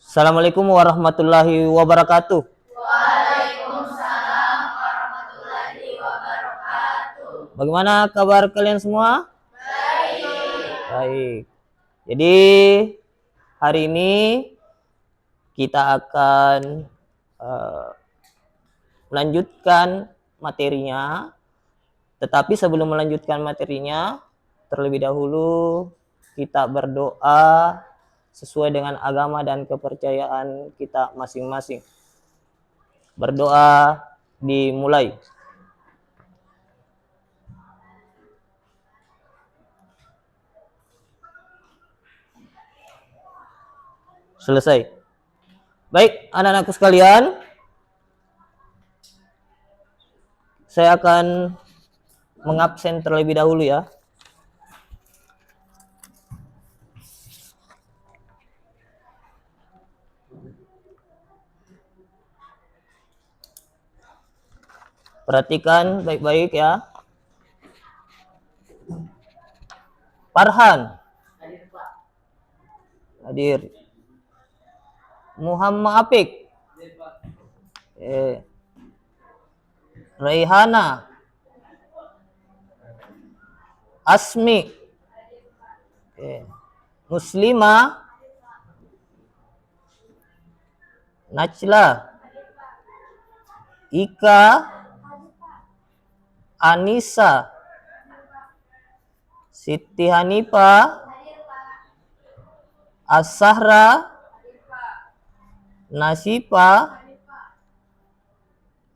Assalamualaikum warahmatullahi wabarakatuh. Waalaikumsalam warahmatullahi wabarakatuh. Bagaimana kabar kalian semua? Baik. Jadi hari ini kita akan melanjutkan materinya. Tetapi sebelum melanjutkan materinya, terlebih dahulu kita berdoa sesuai dengan agama dan kepercayaan kita masing-masing. Berdoa dimulai. Selesai. Baik, anak-anakku sekalian, saya akan mengabsen terlebih dahulu ya. Perhatikan baik-baik ya. Farhan. Hadir. Muhammad Apik. Raihana. Asmi. Muslimah. Najla. Ika. Anissa. Siti Hanifah. As-Sahra. Nasifa.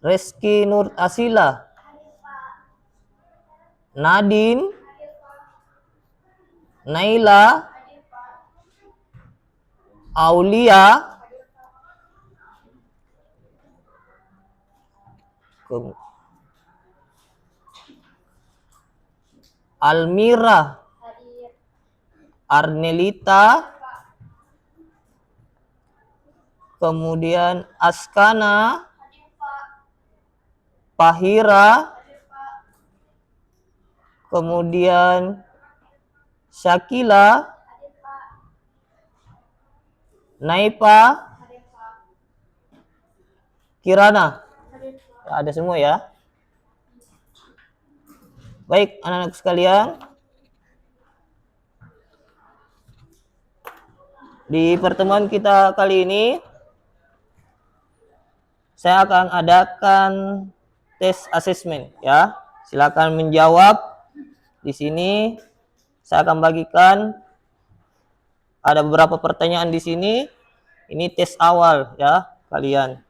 Reski Nur Asila. Nadine. Naila. Aulia. Almira. Arnelita. Kemudian Askana. Pahira. Kemudian Syakila. Naipa. Kirana. Ada semua ya. Baik, anak-anak sekalian. Di pertemuan kita kali ini saya akan adakan tes asesmen ya. Silakan menjawab. Di sini saya akan bagikan ada beberapa pertanyaan di sini. Ini tes awal ya kalian.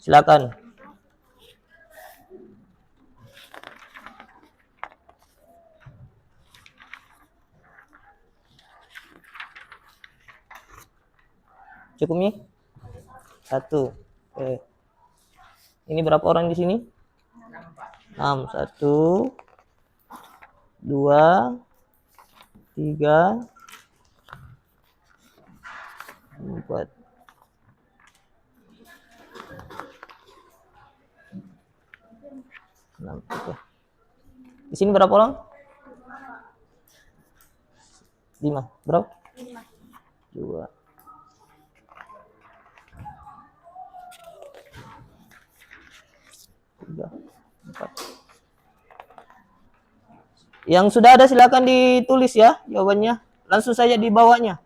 Silakan. Cukup nih? 1. Oke. Ini berapa orang di sini? 6. 1, 2, 3, 4. Oke. Di sini berapa orang? 5. Berapa? 2. 3, 4. Yang sudah ada silakan ditulis ya jawabannya. Langsung saja dibawanya.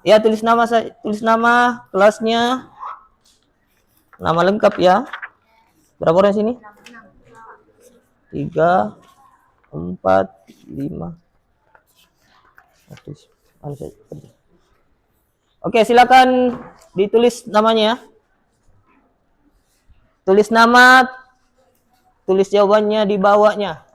Ya, tulis nama, kelasnya, nama lengkap ya. Berapa orang sini? 3, 4, 5. Oke, silakan ditulis namanya. Tulis nama, tulis jawabannya di bawahnya.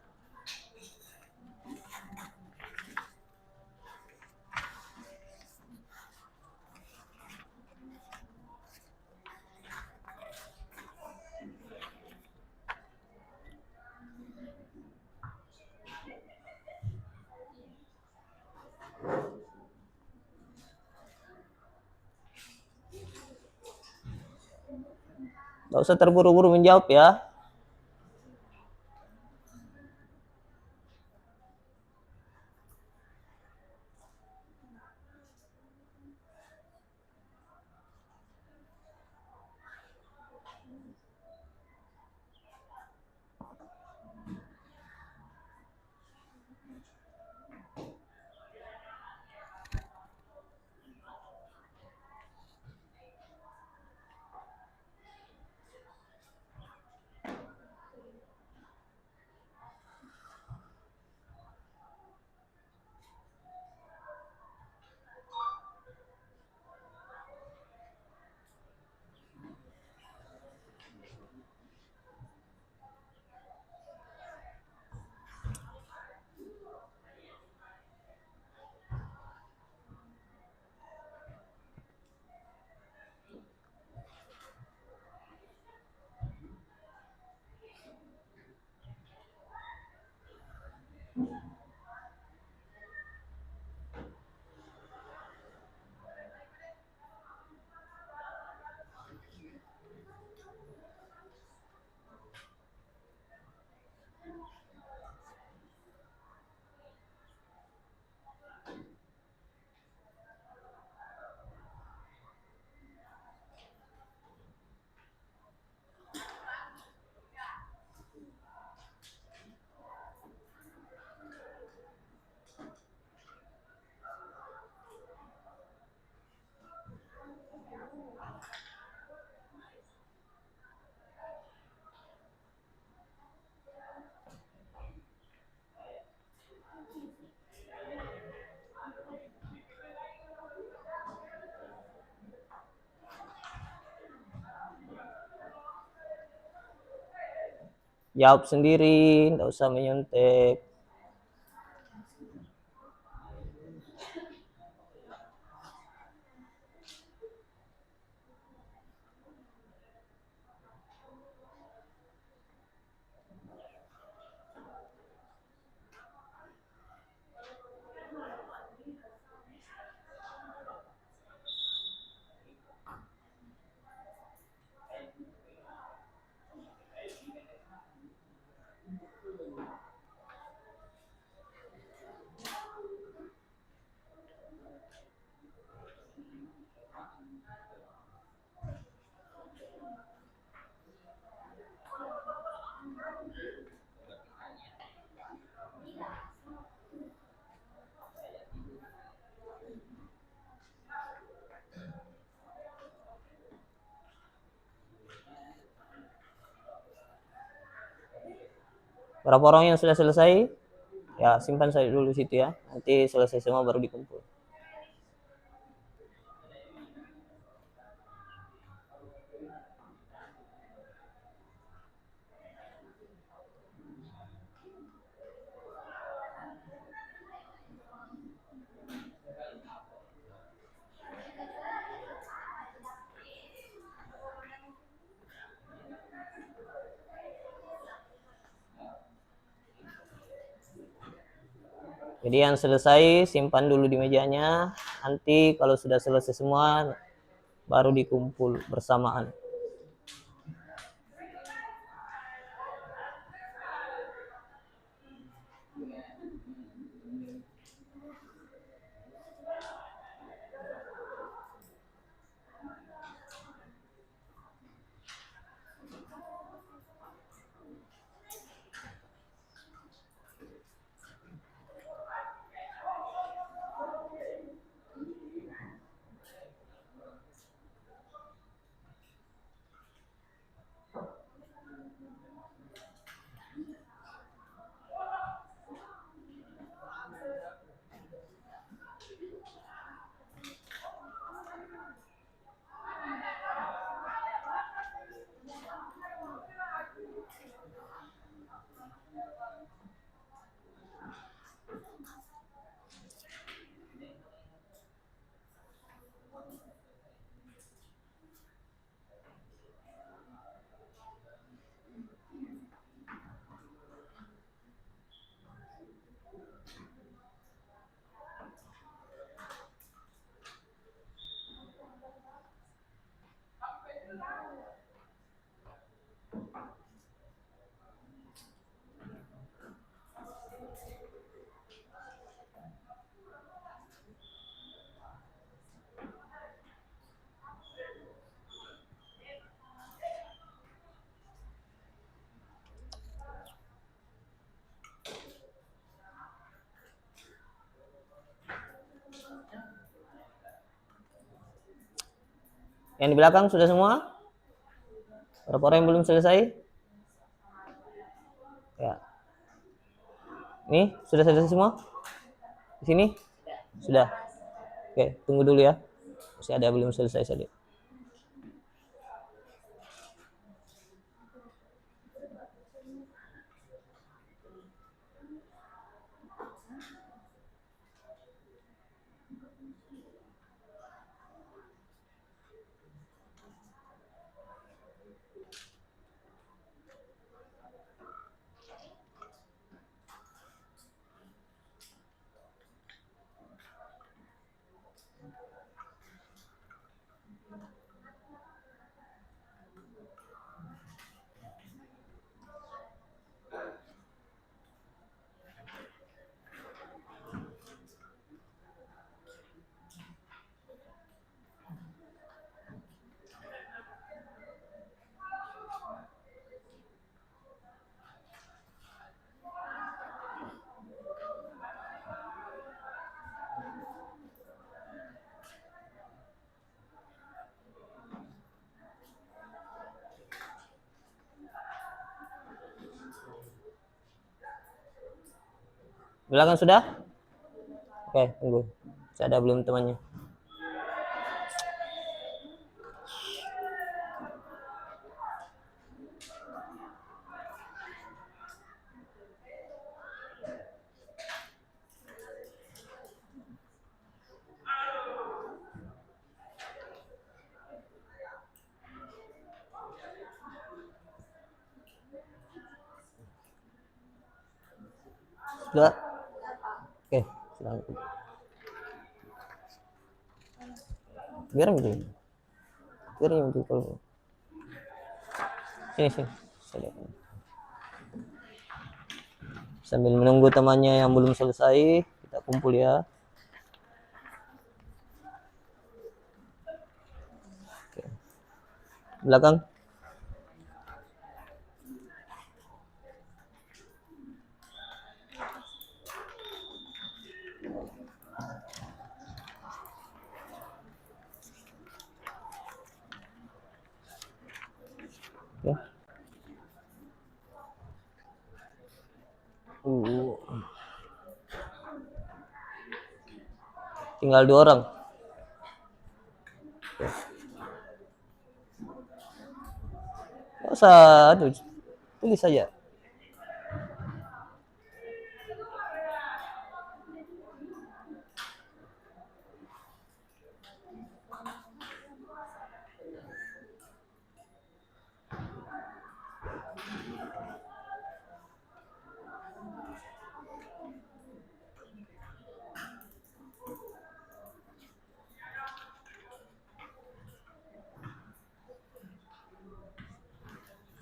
Gak usah terburu-buru menjawab ya. Jawab sendiri, nggak usah menyontek. Berapa orang yang sudah selesai? Ya, simpan saja dulu situ ya. Nanti selesai semua baru dikumpul. Jadi yang selesai simpan dulu di mejanya. Nanti kalau sudah selesai semua baru dikumpul bersamaan. Yang di belakang sudah semua? Berapa orang yang belum selesai? Ya. Ini sudah selesai semua? Di sini? Sudah. Oke, tunggu dulu ya. Masih ada belum selesai tadi. Belakang sudah? Oke, tunggu. Saya ada belum temannya. Sudah? Oke, silakan. Biar gitu. Biar gitu kalau. Sini. Saya lihat. Sambil menunggu temannya yang belum selesai, kita kumpul ya. Oke. Belakang. Ya. Tinggal 2 orang. Nggak usah, aduh, tulis saja.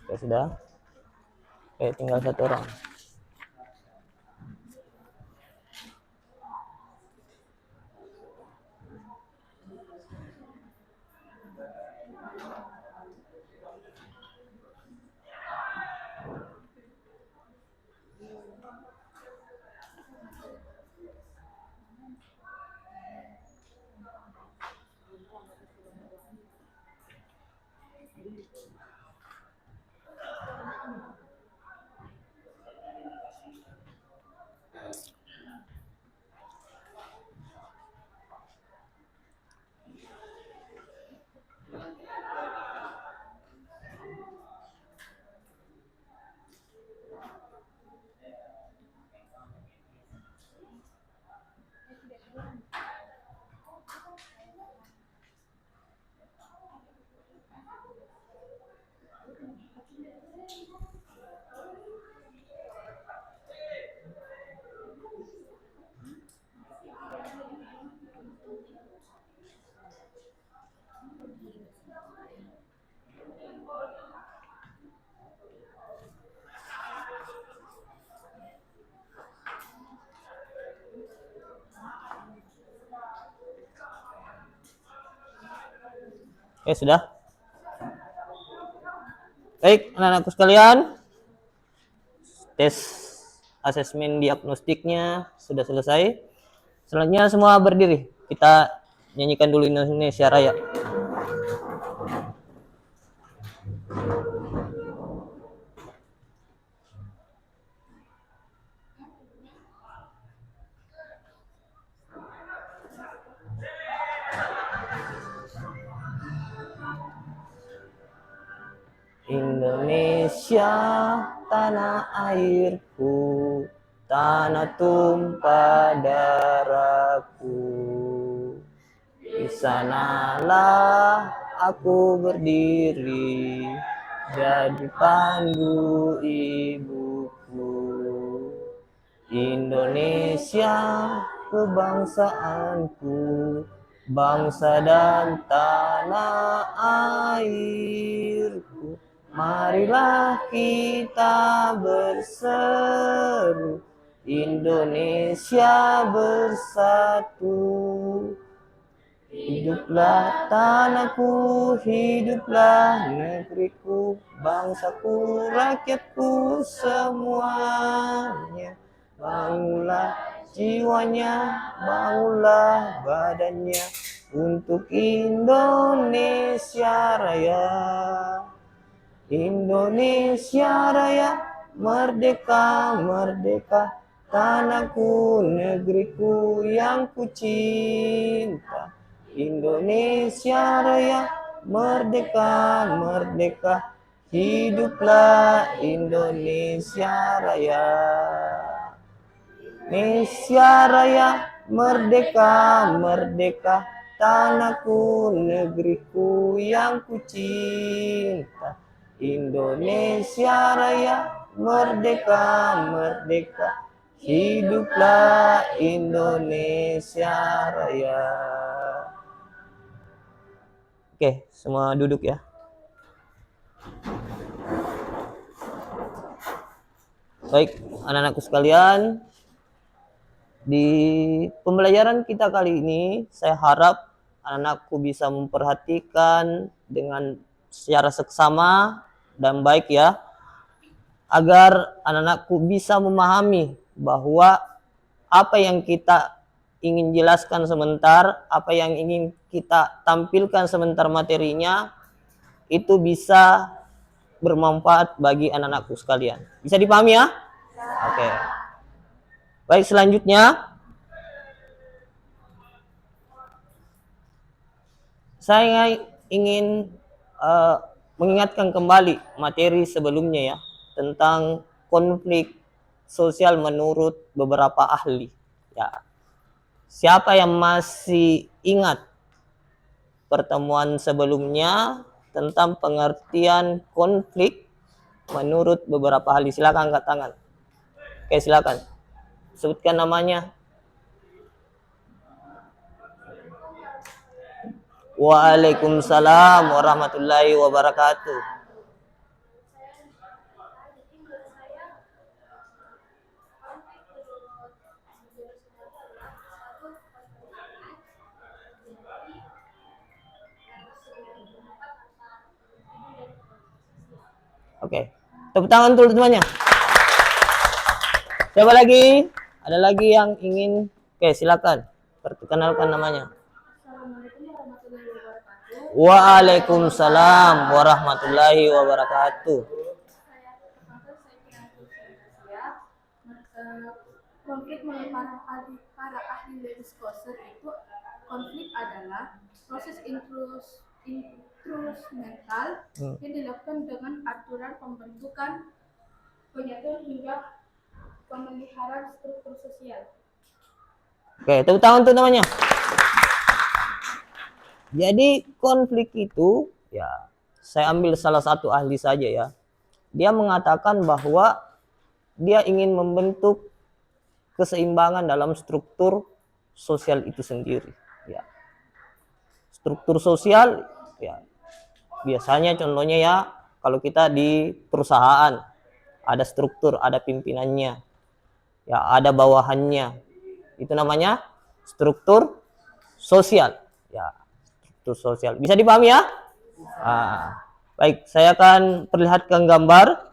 Ya sudah. Oke, tinggal 1 orang. Oke, sudah. Baik, anak-anakku sekalian, tes asesmen diagnostiknya sudah selesai. Selanjutnya semua berdiri. Kita nyanyikan dulu Indonesia Raya. Indonesia, tanah airku, tanah tumpah darahku. Di sanalah aku berdiri, jadi pandu ibuku. Indonesia, kebangsaanku, bangsa dan tanah airku. Marilah kita berseru, Indonesia bersatu. Hiduplah tanahku, hiduplah negeriku, bangsaku, rakyatku semuanya. Bangunlah jiwanya, bangunlah badannya untuk Indonesia Raya. Indonesia Raya, merdeka, merdeka, tanahku, negeriku yang ku cinta. Indonesia Raya, merdeka, merdeka, hiduplah Indonesia Raya. Indonesia Raya, merdeka, merdeka, tanahku, negeriku yang ku cinta. Indonesia Raya, merdeka, merdeka, hiduplah Indonesia Raya. Oke, semua duduk ya. Baik, anak-anakku sekalian, di pembelajaran kita kali ini, saya harap anak-anakku bisa memperhatikan dengan secara seksama dan baik ya, agar anak-anakku bisa memahami bahwa apa yang kita ingin jelaskan sebentar, apa yang ingin kita tampilkan sebentar materinya, itu bisa bermanfaat bagi anak-anakku sekalian. Bisa dipahami ya? Oke. Baik, selanjutnya saya ingin mengingatkan kembali materi sebelumnya ya, tentang konflik sosial menurut beberapa ahli. Ya. Siapa yang masih ingat pertemuan sebelumnya tentang pengertian konflik menurut beberapa ahli? Silakan angkat tangan. Oke, silakan. Sebutkan namanya. Waalaikumsalam warahmatullahi wabarakatuh. Oke. Tepuk tangan untuk semuanya. Siapa lagi? Ada lagi yang ingin? Oke, silakan. Perkenalkan namanya. Waalaikumsalam warahmatullahi wabarakatuh. Konflik menurut para ahli diskursus itu, konflik adalah proses instrumental yang dilakukan dengan aturan pembentukan, penyatuan hingga pemeliharaan struktur sosial. Oke, tepuk tangan untuk namanya. Jadi konflik itu, ya, saya ambil salah satu ahli saja ya. Dia mengatakan bahwa dia ingin membentuk keseimbangan dalam struktur sosial itu sendiri. Ya. Struktur sosial, ya, biasanya contohnya ya, kalau kita di perusahaan ada struktur, ada pimpinannya, ya, ada bawahannya. Itu namanya struktur sosial. Ya, struktur sosial. Bisa dipahami ya? Baik, saya akan perlihatkan gambar.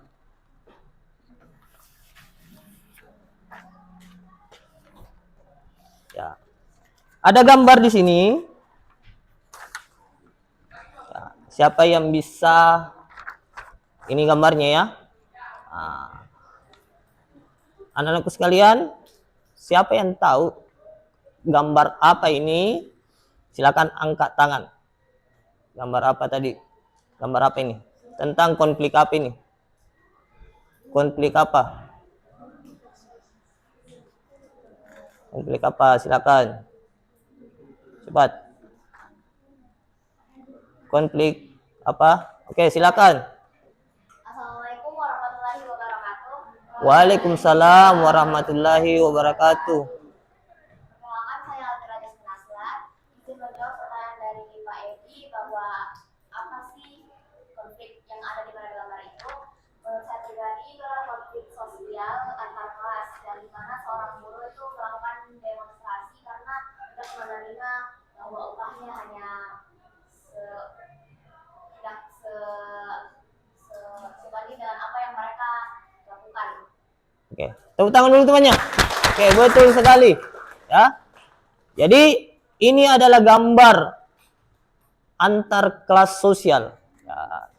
Ya. Ada gambar di sini. Ya, siapa yang bisa? Ini gambarnya ya. Anak-anakku sekalian, siapa yang tahu gambar apa ini? Silakan angkat tangan. Gambar apa tadi? Gambar apa ini? Tentang konflik apa ini? Konflik apa? Konflik apa? Silakan. Cepat. Konflik apa? Oke, silakan. Assalamualaikum warahmatullahi wabarakatuh. Waalaikumsalam warahmatullahi wabarakatuh. Perkenalkan, saya Altira Desminaslar. Izin menjawab pertanyaan dari Pak Edi bahwa apa sih konflik yang ada di mana gambar itu? Menurut saya pribadi itu adalah konflik sosial antar kelas, dan di mana seorang buruh itu melakukan demonstrasi karena tidak menerima bahwa upahnya hanya sebanding dengan apa yang mereka lakukan. Oke, tepuk tangan dulu temannya. Oke, betul sekali. Ya. Jadi ini adalah gambar antar kelas sosial. Ya.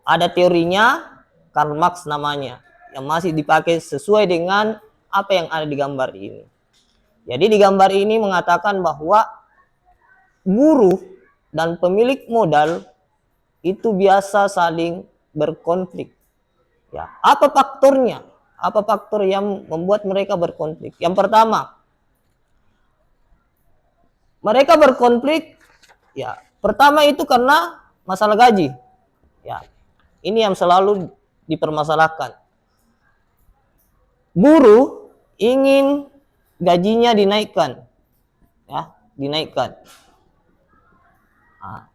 Ada teorinya, Karl Marx namanya, yang masih dipakai sesuai dengan apa yang ada di gambar ini. Jadi di gambar ini mengatakan bahwa buruh dan pemilik modal itu biasa saling berkonflik. Ya, apa faktornya? Apa faktor yang membuat mereka berkonflik? Yang pertama, mereka berkonflik, ya, pertama itu karena masalah gaji. Ya, ini yang selalu dipermasalahkan. buruh ingin gajinya dinaikkan, ya, dinaikkan. Nah,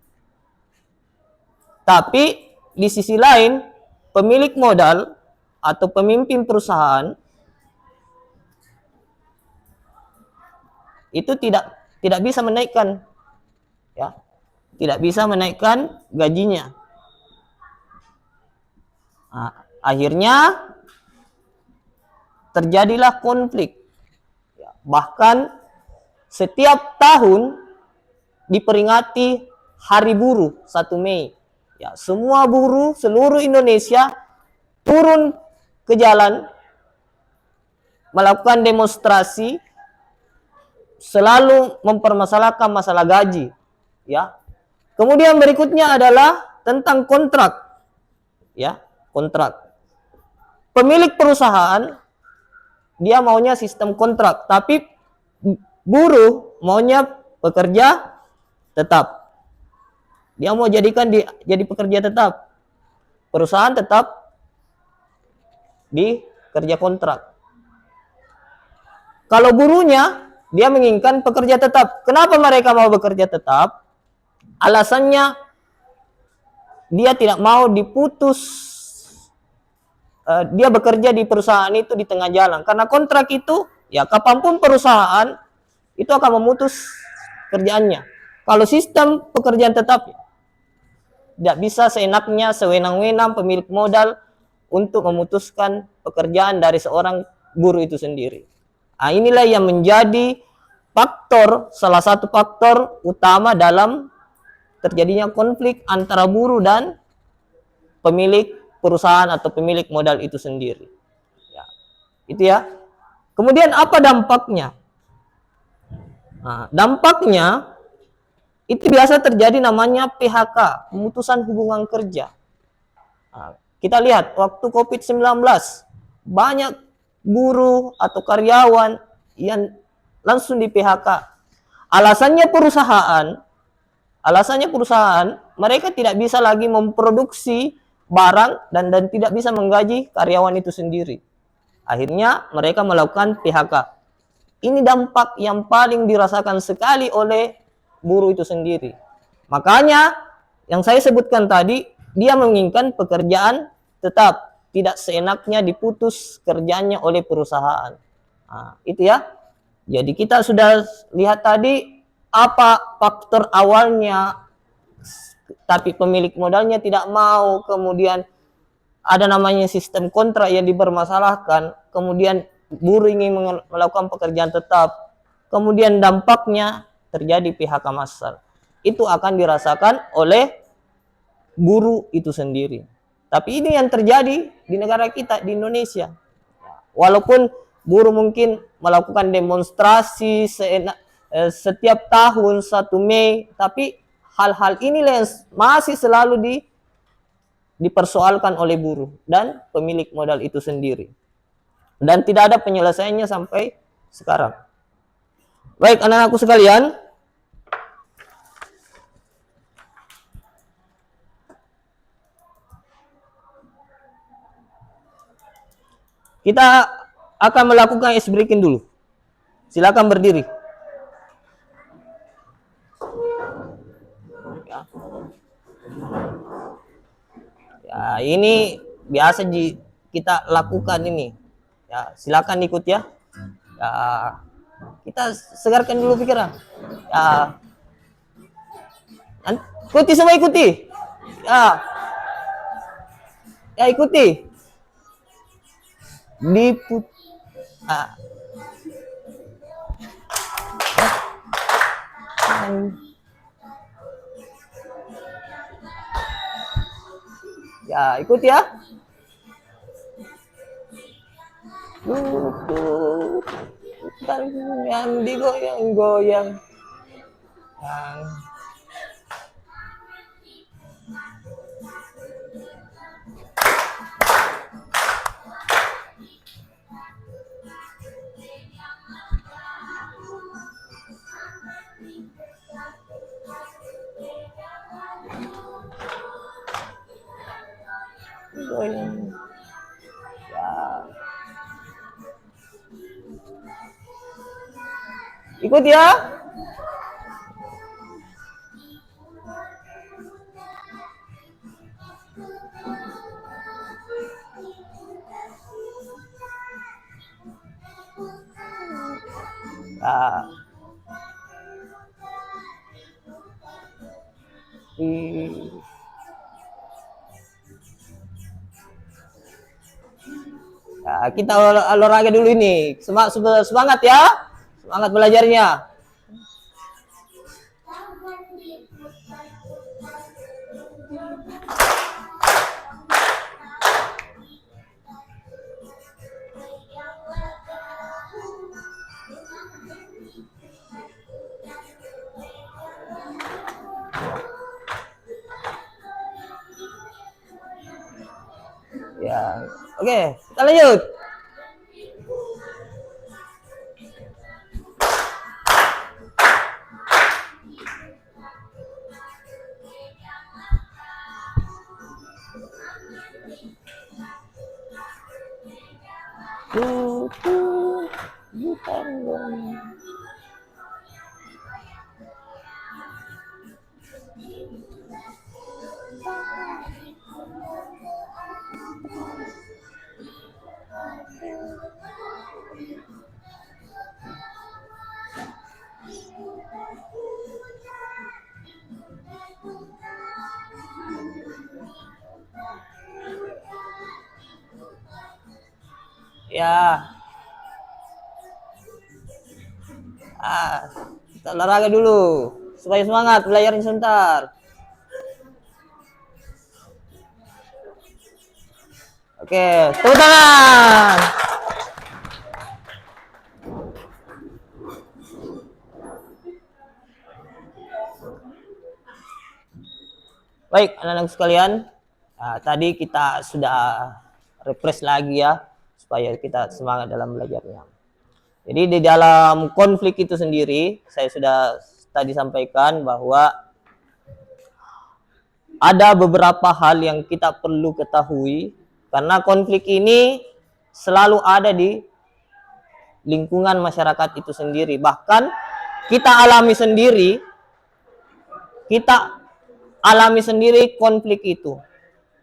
tapi di sisi lain pemilik modal atau pemimpin perusahaan itu tidak bisa menaikkan, ya, tidak bisa menaikkan gajinya. Nah, akhirnya terjadilah konflik. Ya, bahkan setiap tahun diperingati Hari Buruh 1 Mei. Ya, semua buruh seluruh Indonesia turun ke jalan melakukan demonstrasi, selalu mempermasalahkan masalah gaji, ya. Kemudian berikutnya adalah tentang kontrak, ya, kontrak. Pemilik perusahaan dia maunya sistem kontrak, tapi buruh maunya pekerja tetap. Dia mau jadikan jadi pekerja tetap. Perusahaan tetap di kerja kontrak. Kalau buruhnya dia menginginkan pekerja tetap. Kenapa mereka mau bekerja tetap? Alasannya dia tidak mau diputus. Dia bekerja di perusahaan itu di tengah jalan. Karena kontrak itu, ya kapanpun perusahaan itu akan memutus kerjaannya. Kalau sistem pekerjaan tetap, tidak bisa seenaknya, sewenang-wenang pemilik modal untuk memutuskan pekerjaan dari seorang buruh itu sendiri. Nah, inilah yang menjadi salah satu faktor utama dalam terjadinya konflik antara buruh dan pemilik perusahaan atau pemilik modal itu sendiri. Ya, itu ya. Kemudian apa dampaknya? Nah, dampaknya itu biasa terjadi namanya PHK, pemutusan hubungan kerja. Nah, kita lihat waktu COVID-19 banyak buruh atau karyawan yang langsung di PHK. Alasannya perusahaan mereka tidak bisa lagi memproduksi barang dan tidak bisa menggaji karyawan itu sendiri. Akhirnya mereka melakukan PHK. Ini dampak yang paling dirasakan sekali oleh buruh itu sendiri. Makanya yang saya sebutkan tadi, dia menginginkan pekerjaan tetap, tidak seenaknya diputus kerjanya oleh perusahaan. Nah, itu ya. Jadi kita sudah lihat tadi apa faktor awalnya, tapi pemilik modalnya tidak mau, kemudian ada namanya sistem kontrak yang dipermasalahkan, kemudian buruh ingin melakukan pekerjaan tetap, kemudian dampaknya terjadi PHK massal. Itu akan dirasakan oleh buruh itu sendiri. Tapi ini yang terjadi di negara kita, di Indonesia. Walaupun buruh mungkin melakukan demonstrasi setiap tahun 1 Mei, tapi hal-hal inilah yang masih selalu dipersoalkan oleh buruh dan pemilik modal itu sendiri. Dan tidak ada penyelesaiannya sampai sekarang. Baik, anak-anakku sekalian, kita akan melakukan ice breaking dulu. Silakan berdiri. Ya, ini biasa kita lakukan ini. Ya, silakan ikut ya. Ya, kita segarkan dulu pikiran. Ya, ikuti semua, ikuti. Ya ikuti. Ya, ikut ya. Bukan yang digoyang-goyang. Goyang. Ya. Ikut ya. Nah. Nah, kita olahraga dulu ini. Semangat ya. Semangat belajarnya. Ya, oke, kita lanjut. Ya. Kita olahraga dulu supaya semangat belajarnya sebentar. Oke, tepuk tangan. Baik, anak-anak sekalian, tadi kita sudah refresh lagi ya, supaya kita semangat dalam belajarnya. Jadi di dalam konflik itu sendiri, saya sudah tadi sampaikan bahwa ada beberapa hal yang kita perlu ketahui, karena konflik ini selalu ada di lingkungan masyarakat itu sendiri. Bahkan kita alami sendiri konflik itu.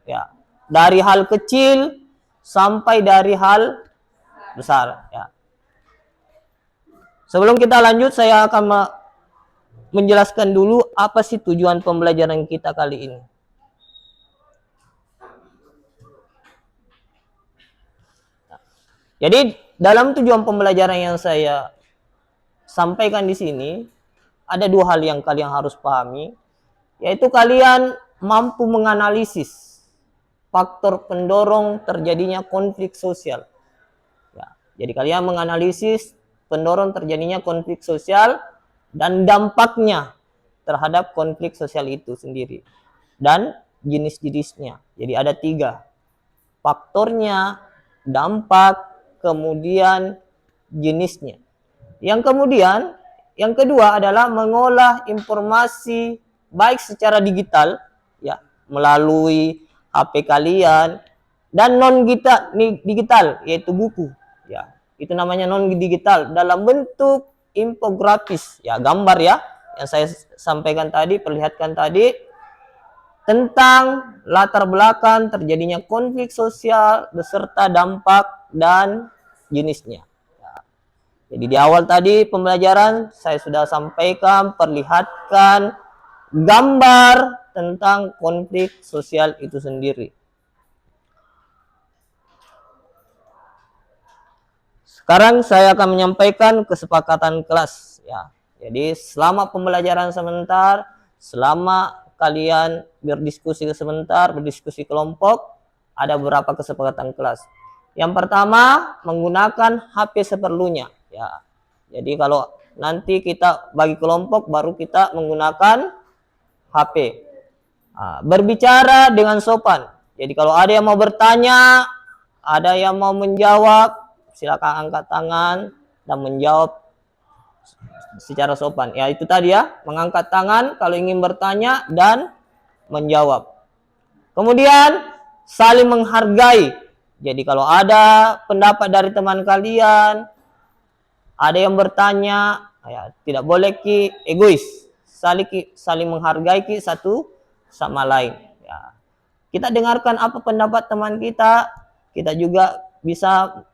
Ya, dari hal kecil sampai dari hal besar. Ya. Sebelum kita lanjut, saya akan menjelaskan dulu apa sih tujuan pembelajaran kita kali ini. Jadi dalam tujuan pembelajaran yang saya sampaikan di sini, ada dua hal yang kalian harus pahami, yaitu kalian mampu menganalisis faktor pendorong terjadinya konflik sosial. Ya, jadi kalian menganalisis pendorong terjadinya konflik sosial dan dampaknya terhadap konflik sosial itu sendiri. Dan jenis-jenisnya. Jadi ada 3. Faktornya, dampak, kemudian jenisnya. Yang kedua adalah mengolah informasi baik secara digital, ya, melalui HP kalian, dan non digital, yaitu buku. Ya, itu namanya non digital dalam bentuk infografis, ya, gambar ya, yang saya sampaikan tadi, perlihatkan tadi tentang latar belakang terjadinya konflik sosial beserta dampak dan jenisnya. Ya. Jadi di awal tadi pembelajaran saya sudah sampaikan, perlihatkan gambar tentang konflik sosial itu sendiri. Sekarang saya akan menyampaikan kesepakatan kelas, ya. Jadi selama pembelajaran sebentar, selama kalian berdiskusi kelompok, ada beberapa kesepakatan kelas. Yang pertama, menggunakan HP seperlunya, ya. Jadi kalau nanti kita bagi kelompok, baru kita menggunakan HP. Berbicara dengan sopan. Jadi kalau ada yang mau bertanya, ada yang mau menjawab, silakan angkat tangan dan menjawab secara sopan. Ya, itu tadi ya, mengangkat tangan kalau ingin bertanya dan menjawab. Kemudian saling menghargai. Jadi kalau ada pendapat dari teman kalian, ada yang bertanya, Ya, tidak boleh ki egois, saling menghargai ki satu sama lain. Ya. Kita dengarkan apa pendapat teman kita, kita juga bisa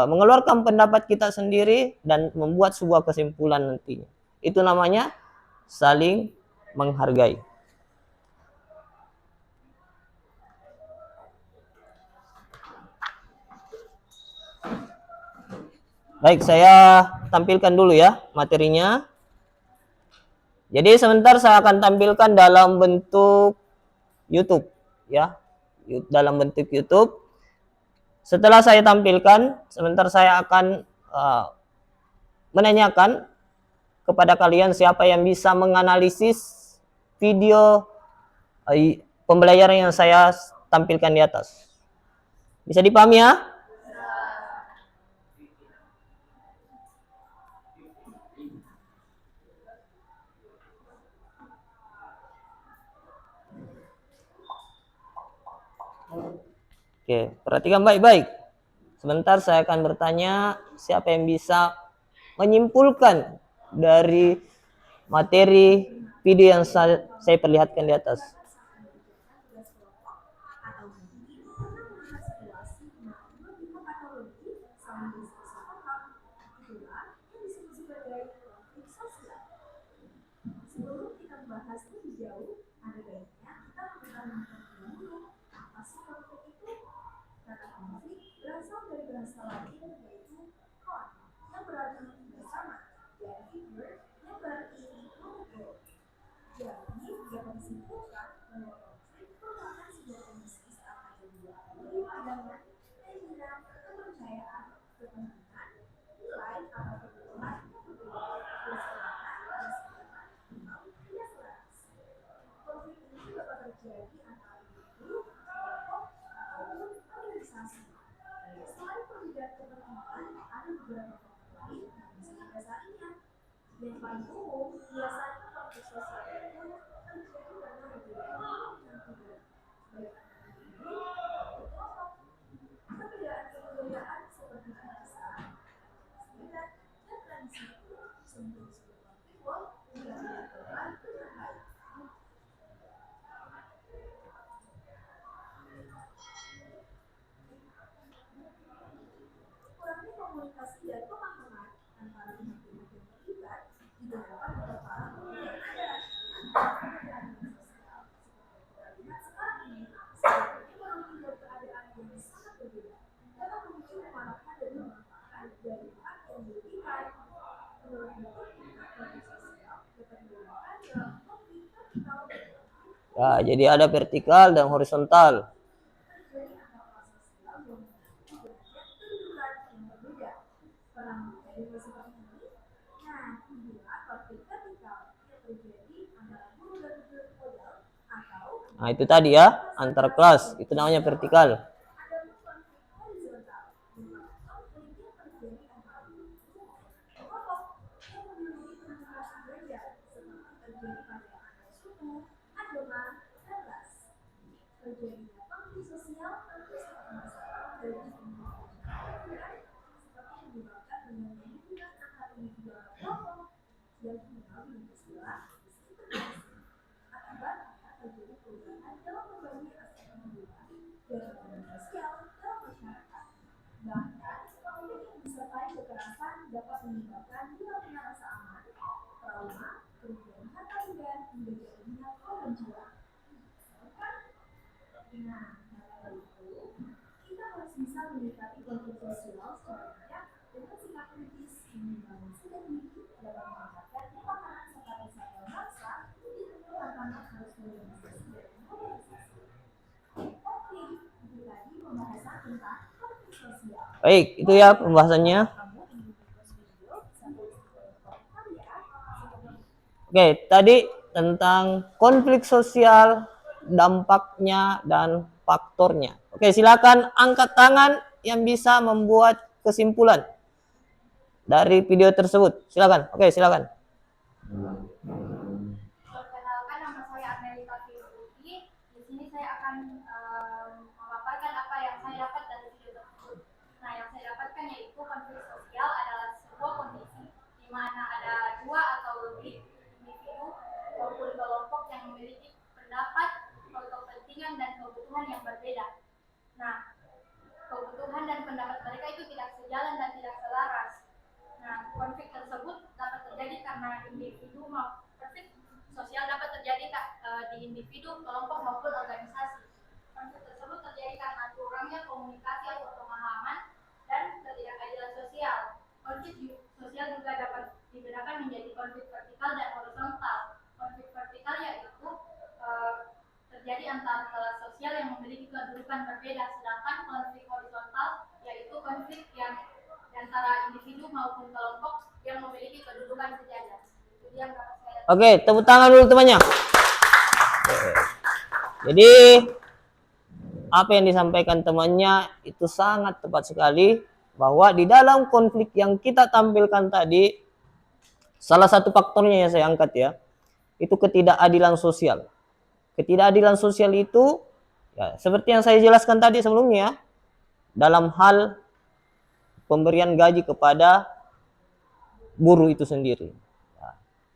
mengeluarkan pendapat kita sendiri dan membuat sebuah kesimpulan nantinya. Itu namanya saling menghargai. Baik, saya tampilkan dulu ya materinya. Jadi sebentar saya akan tampilkan dalam bentuk YouTube ya. Dalam bentuk YouTube. Setelah saya tampilkan, sebentar saya akan menanyakan kepada kalian siapa yang bisa menganalisis video pembelajaran yang saya tampilkan di atas. Bisa dipahami ya? Oke, perhatikan baik-baik. Sebentar saya akan bertanya siapa yang bisa menyimpulkan dari materi video yang saya perlihatkan di atas. Sebelum kita membahas lebih jauh, ada baiknya kita mengenal dulu apa sih konflik itu. Kata konflik berasal dari bahasa Latin yaitu con, yang berarti bersama, dan figure yang berarti mengukur. Jadi dapat disimpulkan bahwa konflik merupakan sebuah kondisi saat ada dua pandangan, keinginan, kepercayaan, kepentingan, nilai atau kebutuhan yang berbeda, berseberangan, tidak selaras. Konflik ini dapat terjadi antara individu, kelompok, ataupun organisasi. Selain perbedaan kepentingan, ada beberapa faktor lain yang bisa mendasarinya. Yang paling umum, biasanya konflik sosial itu terjadi karena perbedaan yang tidak baik antara individu atau kelompok. Perbedaan kebudayaan seperti bahasa, istiadat, dan tradisi itu sehingga sebuah konflik tidak dilakukan dengan baik. Kurangnya komunikasi dan pemahaman antara pihak-pihak yang terlibat juga dapat menyebabkan perbedaan ada. Perbedaan sosial seperti yang kita lihat sekarang ini, sebenarnya ekonomi dan keadaan yang sangat berbeda dapat memicu kemarahan dan memanfaatkan dari pihak yang dirugikan. Menurut buku, konflik sosial dapat dibedakan dalam konflik vertikal dan konflik Ya, jadi ada vertikal dan horizontal. terjadi antara sosial yang derajat kedudukan yang berbeda. Pernah mengalami seperti ini? Nah, inilah konflik vertikal yang terjadi antara guru dan modal atau Nah, itu tadi ya, antar kelas. Itu namanya vertikal. adapun konflik horizontal merupakan konflik yang terjadi antara guru dan kelompok yang memiliki masing-masing derajat seperti terjadi pada antar suku, agama, dan ras. Terjadinya konflik sosial tentu sangat masalah bagi penyelesaian seperti menyebabkan dengan hubungan antar individu atau kelompok yang dikenal dengan istilah diskriminasi. Akibatnya terjadi perubahan dalam berbagai aspek kehidupan dan hubungan sosial dalam masyarakat. Bahkan konflik yang disertai kekerasan dapat menyebabkan hilangnya rasa aman, trauma, kerugian harta benda, hingga jadinya korban jiwa. Nah, karena itu, kita harus bisa menyikapi konflik sosial secara bijak dengan sikap kritis, membangun strategi dalam meningkatkan pemahaman serta persatuan bangsa di tengah tantangan harus organisasi dan mobilisasi. Oke, itu tadi pembahasan tentang konflik sosial. Baik, itu ya pembahasannya. Kamu ingin request video, sampai kali ya. Oke, tadi tentang konflik sosial, dampaknya dan faktornya. Oke, silakan angkat tangan yang bisa membuat kesimpulan dari video tersebut. Silakan. Oke, silakan. Perkenalkan, nama saya Armelita Firuti. Di sini saya akan memaparkan apa yang saya dapat dari video tersebut. Nah, yang saya dapatkan yaitu konflik sosial adalah sebuah kondisi di mana ada kebutuhan yang berbeda. Nah, kebutuhan dan pendapat mereka itu tidak sejalan dan tidak selaras. Nah, konflik tersebut dapat terjadi karena konflik sosial dapat terjadi di individu, kelompok maupun organisasi. Konflik tersebut terjadi karena kurangnya komunikasi atau pemahaman dan ketidakadilan sosial. Konflik sosial juga dapat dibedakan menjadi konflik vertikal dan horizontal. Konflik vertikal yaitu terjadi antar kelas sosial yang memiliki kedudukan berbeda, sedangkan konflik horizontal yaitu konflik yang antara individu maupun kelompok yang memiliki kedudukan sejajar. Itu yang dapat saya. Oke, tepuk tangan dulu temannya. Jadi apa yang disampaikan temannya itu sangat tepat sekali, bahwa di dalam konflik yang kita tampilkan tadi, salah satu faktornya yang saya angkat ya, itu ketidakadilan sosial. Ketidakadilan sosial itu ya, seperti yang saya jelaskan tadi sebelumnya, dalam hal pemberian gaji kepada buruh itu sendiri. Ya,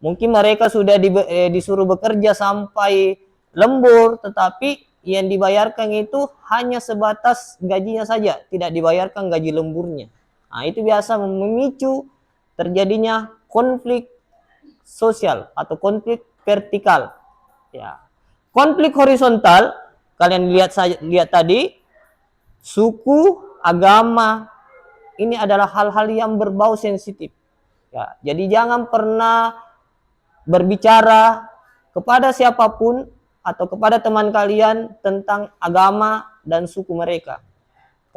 mungkin mereka sudah disuruh bekerja sampai lembur, tetapi yang dibayarkan itu hanya sebatas gajinya saja, tidak dibayarkan gaji lemburnya. Nah, itu biasa memicu terjadinya konflik sosial atau konflik vertikal. Ya. Konflik horizontal, kalian lihat tadi, suku, agama, ini adalah hal-hal yang berbau sensitif. Ya, jadi jangan pernah berbicara kepada siapapun atau kepada teman kalian tentang agama dan suku mereka,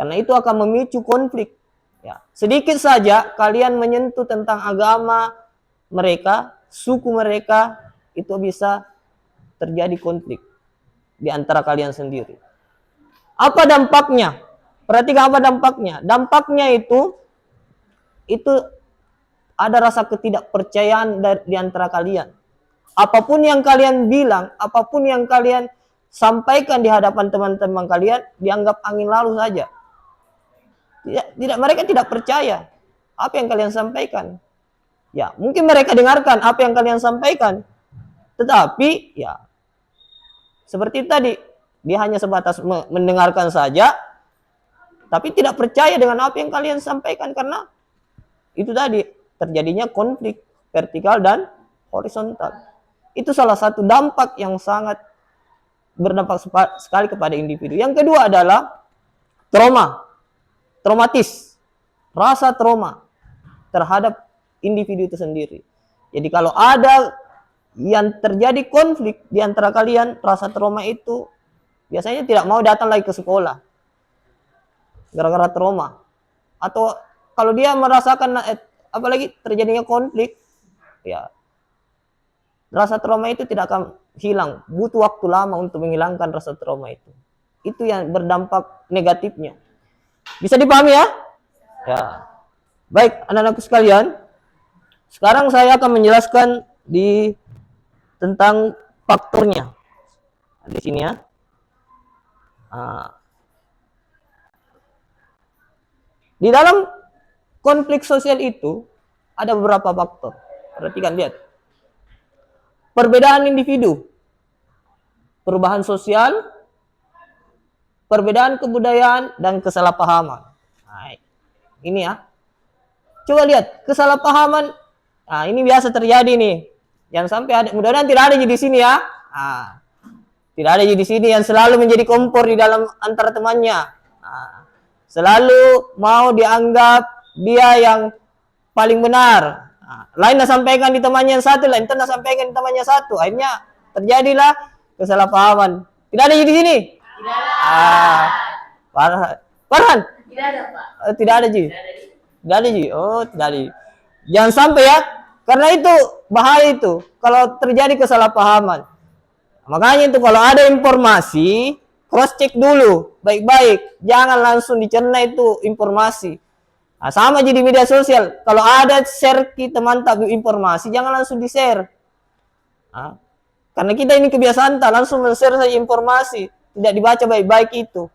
karena itu akan memicu konflik. Ya, sedikit saja kalian menyentuh tentang agama mereka, suku mereka, itu bisa terjadi konflik di antara kalian sendiri. Apa dampaknya? Perhatikan apa dampaknya. Dampaknya itu ada rasa ketidakpercayaan di antara kalian. Apapun yang kalian bilang, apapun yang kalian sampaikan di hadapan teman-teman kalian, dianggap angin lalu saja. Mereka tidak percaya apa yang kalian sampaikan. Ya, mungkin mereka dengarkan apa yang kalian sampaikan, tetapi ya seperti tadi, dia hanya sebatas mendengarkan saja, tapi tidak percaya dengan apa yang kalian sampaikan, karena itu tadi terjadinya konflik vertikal dan horizontal. Itu salah satu dampak yang sangat berdampak sekali kepada individu. Yang kedua adalah traumatis, rasa trauma terhadap individu itu sendiri. Jadi kalau ada yang terjadi konflik di antara kalian, rasa trauma itu biasanya tidak mau datang lagi ke sekolah gara-gara trauma. Atau kalau dia merasakan apalagi terjadinya konflik, ya rasa trauma itu tidak akan hilang, butuh waktu lama untuk menghilangkan rasa trauma itu. Itu yang berdampak negatifnya. Bisa dipahami ya? Ya. Baik, anak-anakku sekalian, sekarang saya akan menjelaskan tentang faktornya di sini ya. Di dalam konflik sosial itu ada beberapa faktor. Perhatikan, lihat. Perbedaan individu, perubahan sosial, perbedaan kebudayaan, dan kesalahpahaman. Nah, ini ya. Coba lihat kesalahpahaman. Nah, ini biasa terjadi nih. Yang sampai ada, mudah-mudahan tidak ada di sini ya. Nah, tidak ada di sini yang selalu menjadi kompor di dalam antara temannya. Nah, selalu mau dianggap dia yang paling benar. Nah, lain sampaikan di temannya yang satu, lain sampaikan di temannya satu. Akhirnya terjadilah kesalahpahaman. Tidak ada di sini? Tidak ada. Farhan? Tidak ada, Pak. Tidak ada, Ji. Tidak ada, Ji. Oh, tidak ada. Jangan sampai ya. Karena itu bahaya itu kalau terjadi kesalahpahaman. Makanya itu kalau ada informasi, cross check dulu baik-baik, jangan langsung dicerna itu informasi. Nah, sama jadi media sosial, kalau ada share kita mantap informasi, jangan langsung di-share. Nah, karena kita ini kebiasaan langsung men-share saja informasi, tidak dibaca baik-baik itu.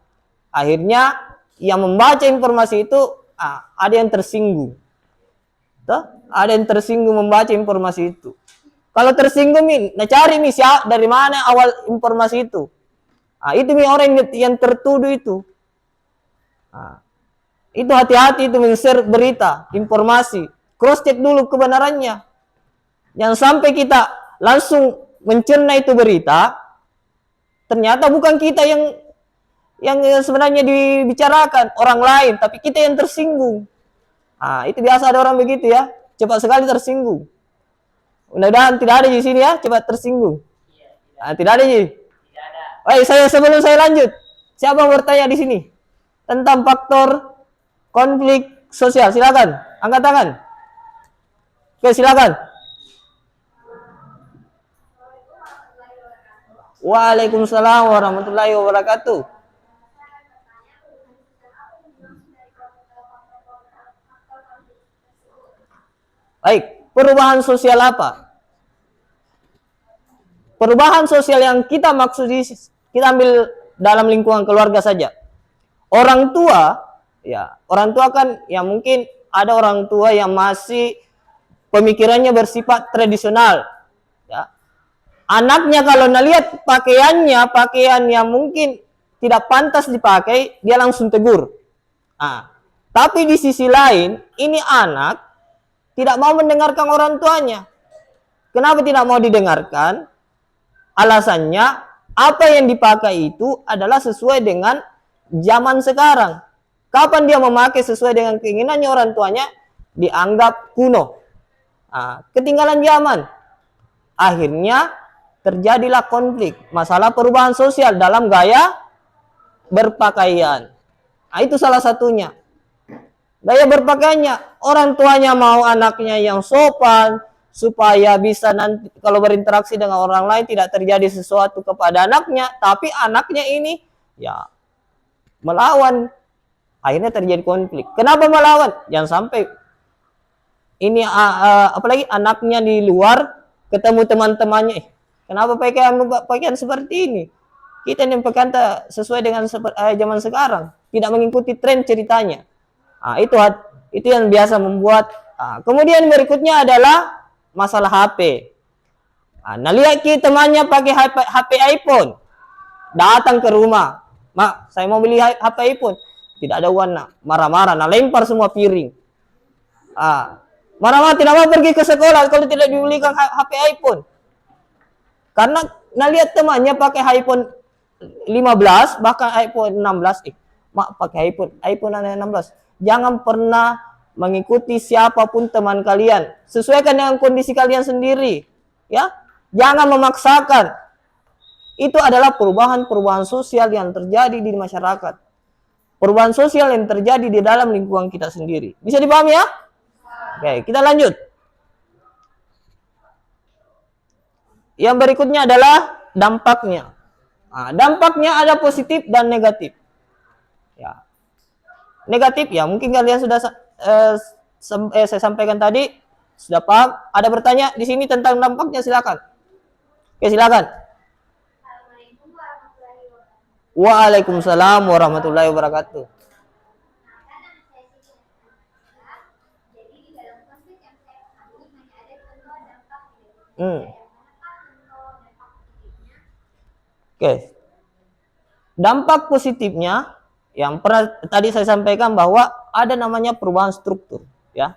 Akhirnya yang membaca informasi itu ada yang tersinggung. Ada yang tersinggung membaca informasi itu. Kalau tersinggung, cari dari mana awal informasi itu. Itu orang yang tertuduh itu. Itu hati-hati itu men-share berita, informasi. Cross check dulu kebenarannya. Jangan sampai kita langsung mencerna itu berita, ternyata bukan kita yang sebenarnya dibicarakan, orang lain, tapi kita yang tersinggung. Itu biasa ada orang begitu ya, cepat sekali tersinggung. Mudah-mudahan tidak ada di sini ya, cepat tersinggung. Tidak ada Ji. Baik, sebelum saya lanjut, siapa yang bertanya di sini tentang faktor konflik sosial? Silakan, angkat tangan. Oke, silakan. Waalaikumsalam warahmatullahi wabarakatuh. Baik, perubahan sosial apa? Perubahan sosial yang kita maksud, kita ambil dalam lingkungan keluarga saja. Orang tua, ya, orang tua kan, ya mungkin ada orang tua yang masih pemikirannya bersifat tradisional. Ya. Anaknya kalau melihat pakaiannya, pakaian yang mungkin tidak pantas dipakai, dia langsung tegur. Tapi di sisi lain, ini anak tidak mau mendengarkan orang tuanya. Kenapa tidak mau didengarkan? Alasannya, apa yang dipakai itu adalah sesuai dengan zaman sekarang. Kapan dia memakai sesuai dengan keinginannya orang tuanya, dianggap kuno. Ketinggalan zaman. Akhirnya terjadilah konflik, masalah perubahan sosial dalam gaya berpakaian. Itu salah satunya. Gaya berpakaiannya, orang tuanya mau anaknya yang sopan, supaya bisa nanti kalau berinteraksi dengan orang lain tidak terjadi sesuatu kepada anaknya, tapi anaknya ini ya melawan. Akhirnya terjadi konflik. Kenapa melawan? Jangan sampai ini apalagi anaknya di luar ketemu teman-temannya, kenapa pakaian seperti ini? Kita yang pakaian sesuai dengan zaman sekarang, tidak mengikuti tren ceritanya. Itu yang biasa membuat. Kemudian berikutnya adalah masalah HP. Lihat temannya pakai HP iPhone, datang ke rumah, Mak, saya mau beli HP iPhone, tidak ada uang, nak. Marah-marah, lempar semua piring. Marah-marah, tidak mau pergi ke sekolah kalau tidak dibelikan HP iPhone. Karena lihat temannya pakai iPhone 15, bahkan iPhone 16. Mak, pakai iPhone 16. Jangan pernah mengikuti siapapun teman kalian. Sesuaikan dengan kondisi kalian sendiri. Ya, jangan memaksakan. Itu adalah perubahan-perubahan sosial yang terjadi di masyarakat. Perubahan sosial yang terjadi di dalam lingkungan kita sendiri. Bisa dipahami ya? Oke, kita lanjut. Yang berikutnya adalah dampaknya. Dampaknya ada positif dan negatif. Ya. Negatif ya, mungkin kalian sudah saya sampaikan tadi, sudah paham. Ada bertanya di sini tentang dampaknya, silakan. Oke, silakan. Waalaikumsalam warahmatullahi wabarakatuh. Oke. Dampak positifnya yang pernah tadi saya sampaikan bahwa ada namanya perubahan struktur, ya.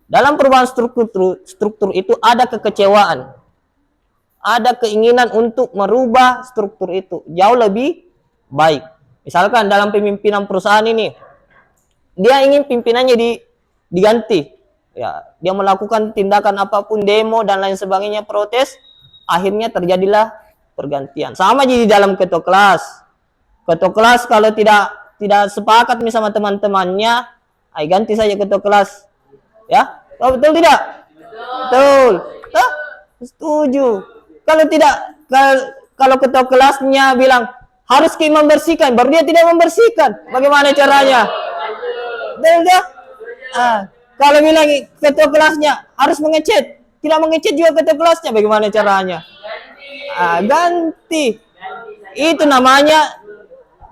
Dalam perubahan struktur itu ada kekecewaan. Ada keinginan untuk merubah struktur itu jauh lebih baik. Misalkan dalam pemimpinan perusahaan ini, dia ingin pimpinannya diganti. Ya, dia melakukan tindakan apapun, demo dan lain sebagainya, protes, akhirnya terjadilah pergantian. Sama jadi dalam ketua kelas. Ketua kelas kalau tidak sepakat sama teman-temannya, ganti saja ketua kelas. Ya, betul tidak? Betul. Setuju. Kalau ketua kelasnya bilang harus membersihkan, baru dia tidak membersihkan. Bagaimana caranya? Betul tidak? Kalau bilang ketua kelasnya harus mengecat, tidak mengecat juga ketua kelasnya, bagaimana caranya? Ganti. Itu namanya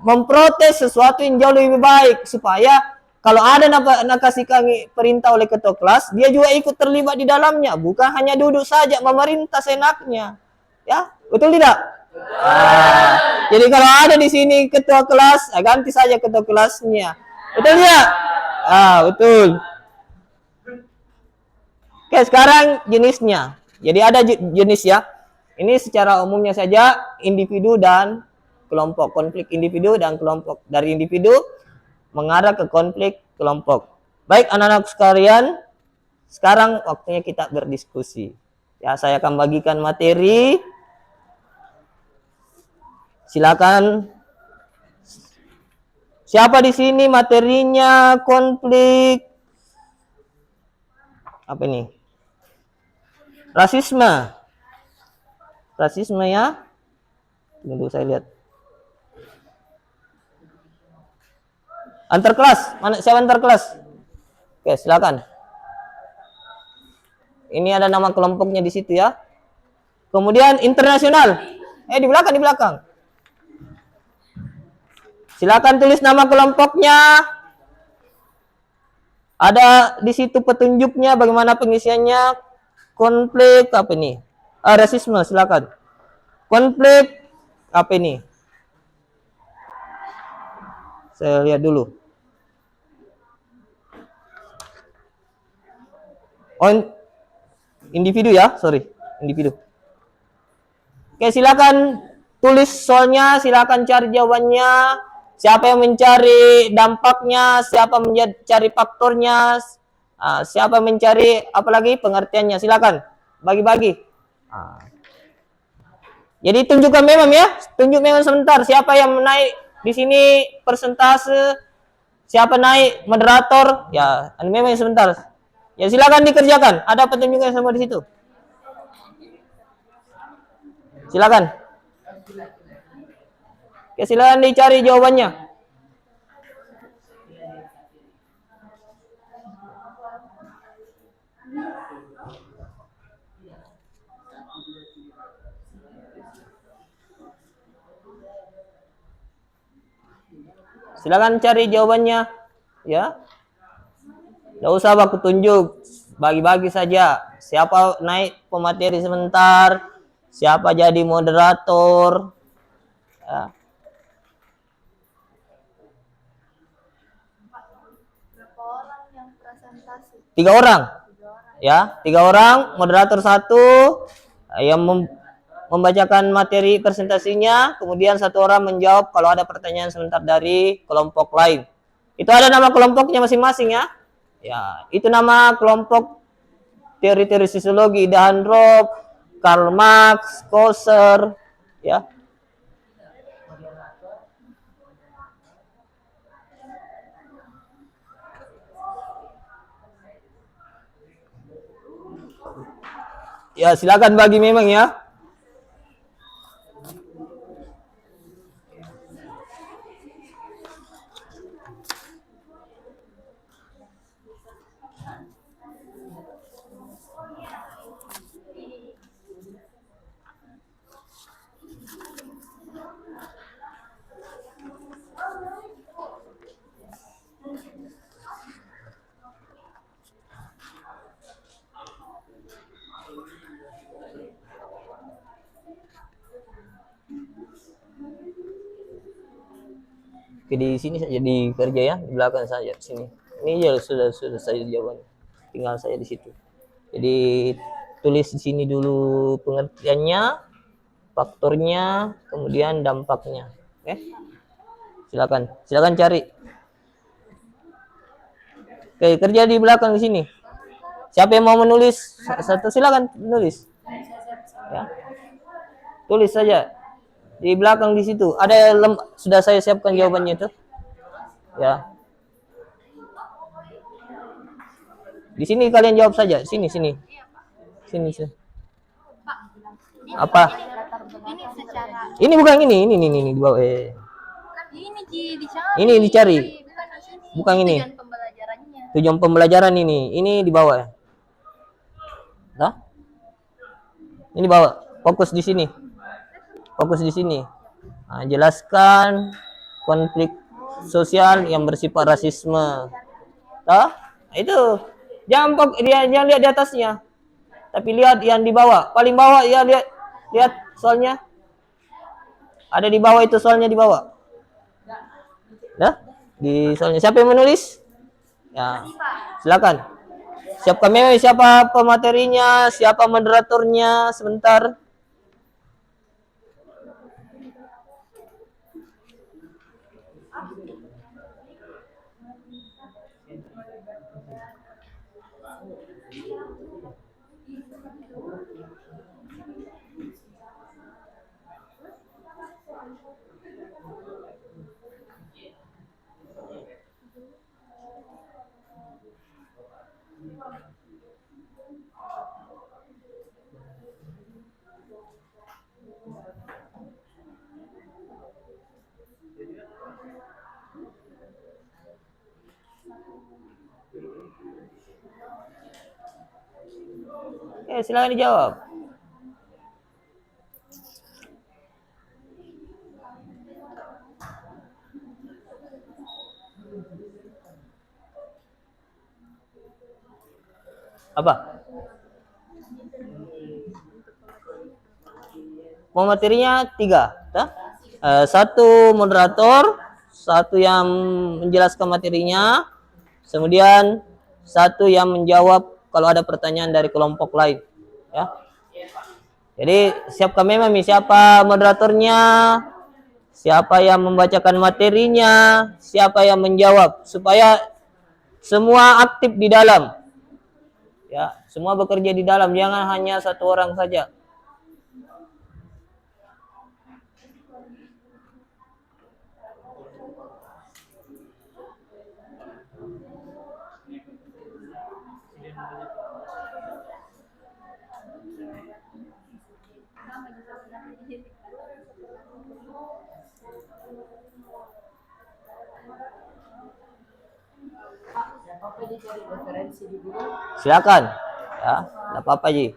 memprotes sesuatu yang jauh lebih baik, supaya kalau ada nak kasih perintah oleh ketua kelas, dia juga ikut terlibat di dalamnya, bukan hanya duduk saja memerintah senaknya. Ya, betul tidak? Jadi kalau ada di sini ketua kelas, ganti saja ketua kelasnya. Betul ya? Betul. Oke, sekarang jenisnya. Jadi ada jenis ya. Ini secara umumnya saja individu dan kelompok. Konflik individu dan kelompok. Dari individu mengarah ke konflik kelompok. Baik anak-anak sekalian, sekarang waktunya kita berdiskusi. Ya, saya akan bagikan materi. Silakan. Siapa di sini materinya konflik apa ini? Rasisme. Rasisme ya. Tunggu saya lihat. Antar kelas. Mana siapa antar kelas? Oke, silakan. Ini ada nama kelompoknya di situ ya. Kemudian internasional. Di belakang. Silakan tulis nama kelompoknya. Ada di situ petunjuknya bagaimana pengisiannya. Konflik apa ini? Rasisme, silakan. Konflik apa ini? Saya lihat dulu. Individu ya, sorry, individu. Oke, silakan tulis soalnya, silakan cari jawabannya. Siapa yang mencari dampaknya, siapa mencari faktornya, siapa mencari apalagi pengertiannya, silakan bagi-bagi. Jadi tunjukkan memang ya, tunjuk memang sebentar siapa yang naik di sini persentase, siapa naik moderator, ya memang sebentar. Ya silakan dikerjakan, ada petunjuknya semua di situ. Silakan. Oke, silakan dicari jawabannya. Silakan cari jawabannya, ya. Tidak usah baku tunjuk, bagi-bagi saja. Siapa naik pemateri sebentar, siapa jadi moderator. Ya. Berapa orang yang presentasi? 3 orang. Ya, 3 orang, moderator 1 yang membacakan materi presentasinya, kemudian 1 orang menjawab kalau ada pertanyaan sebentar dari kelompok lain. Itu ada nama kelompoknya masing-masing ya. Ya, itu nama kelompok teori-teori sosiologi, Dahrendorf, Karl Marx, Coser, ya. Ya, silakan bagi memang ya. Oke, di sini saja di kerja ya, di belakang saja sini. Ini ya sudah saya jawaban. Tinggal saya di situ. Jadi tulis di sini dulu pengertiannya, faktornya, kemudian dampaknya. Oke. Silakan cari. Oke, kerja di belakang di sini. Siapa yang mau menulis? Satu silakan menulis. Ya. Tulis saja. Di belakang di situ ada sudah saya siapkan jawabannya itu. Ya. Di sini kalian jawab saja. Sini. Sini. Apa? Ini secara Ini bukan ini di bawah. Ini dicari. Bukan ini. tujuan pembelajarannya. Tujuan pembelajaran ini. Ini di bawah. Nah. Ini bawah. Fokus di sini. Nah, jelaskan konflik sosial yang bersifat rasisme. Nah, itu. Jangan lihat di atasnya. Tapi lihat yang di bawah. Paling bawah ya lihat soalnya. Ada di bawah itu soalnya di bawah. Dah? Di soalnya siapa yang menulis? Ya, silakan. Siapkan meme, siapa pematerinya, siapa moderatornya, sebentar. Oke, silakan dijawab. Apa? Materinya 3. Satu moderator, satu yang menjelaskan materinya, kemudian satu yang menjawab kalau ada pertanyaan dari kelompok lain. Ya. Jadi siapkan memang siapa moderatornya, siapa yang membacakan materinya, siapa yang menjawab, supaya semua aktif di dalam. Ya, semua bekerja di dalam, jangan hanya satu orang saja. Silakan. Ya, enggak apa-apa, Ji.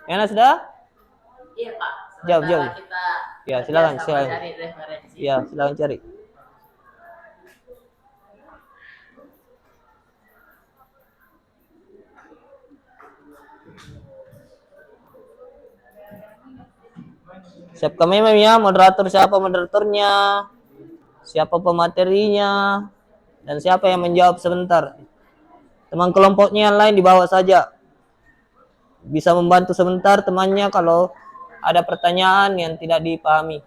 Yana sudah? Iya Pak, Jawab, sementara jawab. kita Ya, kerja silakan, sama silakan. cari referensi. Ya, silakan cari. Siapkan memang ya, moderator siapa moderatornya, siapa pematerinya, dan siapa yang menjawab sebentar. Teman kelompoknya yang lain dibawa saja. Bisa membantu sebentar temannya kalau ada pertanyaan yang tidak dipahami.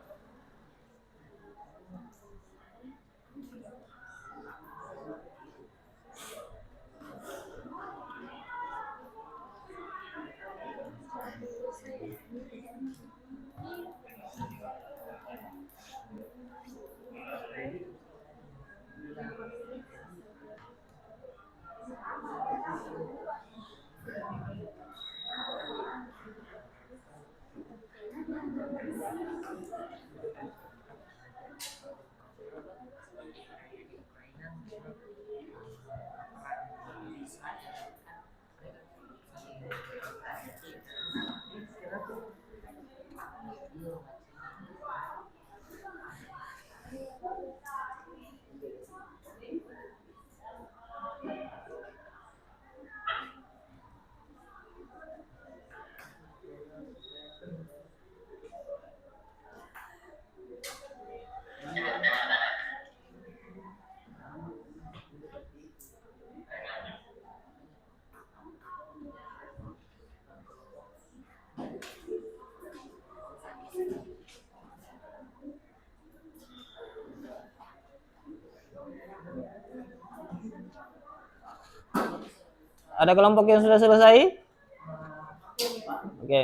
Ada kelompok yang sudah selesai? Oke.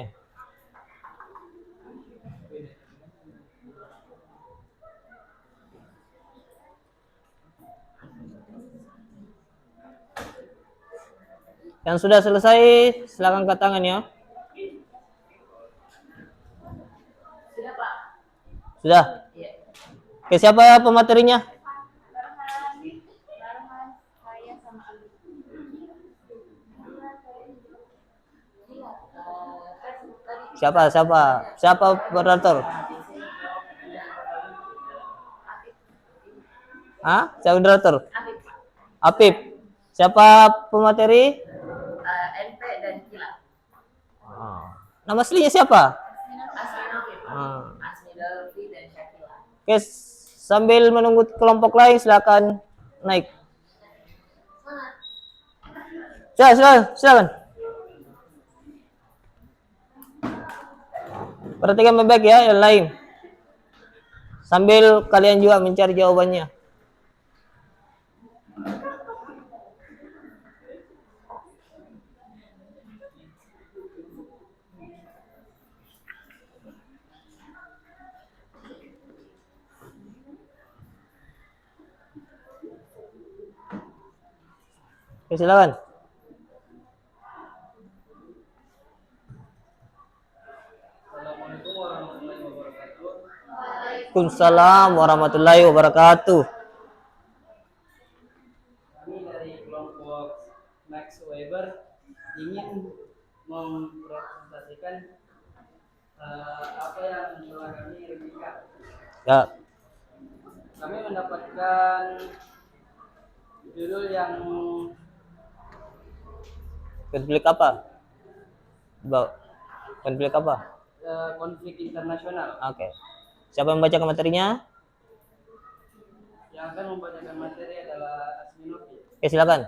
Yang sudah selesai, silakan angkat tangan ya. Sudah Pak? Sudah? Iya. Oke, siapa pematerinya? Saya sama Ali. Siapa moderator? Hah? Siapa moderator? Afif Pak. Apip. Siapa pemateri? NP dan Kila. Nama aslinya siapa? Asminovi Pak. Ah. Asminovi dan Syakila. Oke, sambil menunggu kelompok lain silakan naik. Silakan. Perhatikan baik-baik ya yang lain. Sambil kalian juga mencari jawabannya. Oke, silakan. Waalaikumsalam warahmatullahi wabarakatuh. Kami dari kelompok Max Weber ingin mempresentasikan apa yang telah kami rumuskan. Ya, Kami mendapatkan judul yang konflik apa? Konflik apa? konflik internasional. Oke. Siapa yang membacakan materinya? Yang akan membacakan materi adalah Asminovi. Oke, silakan.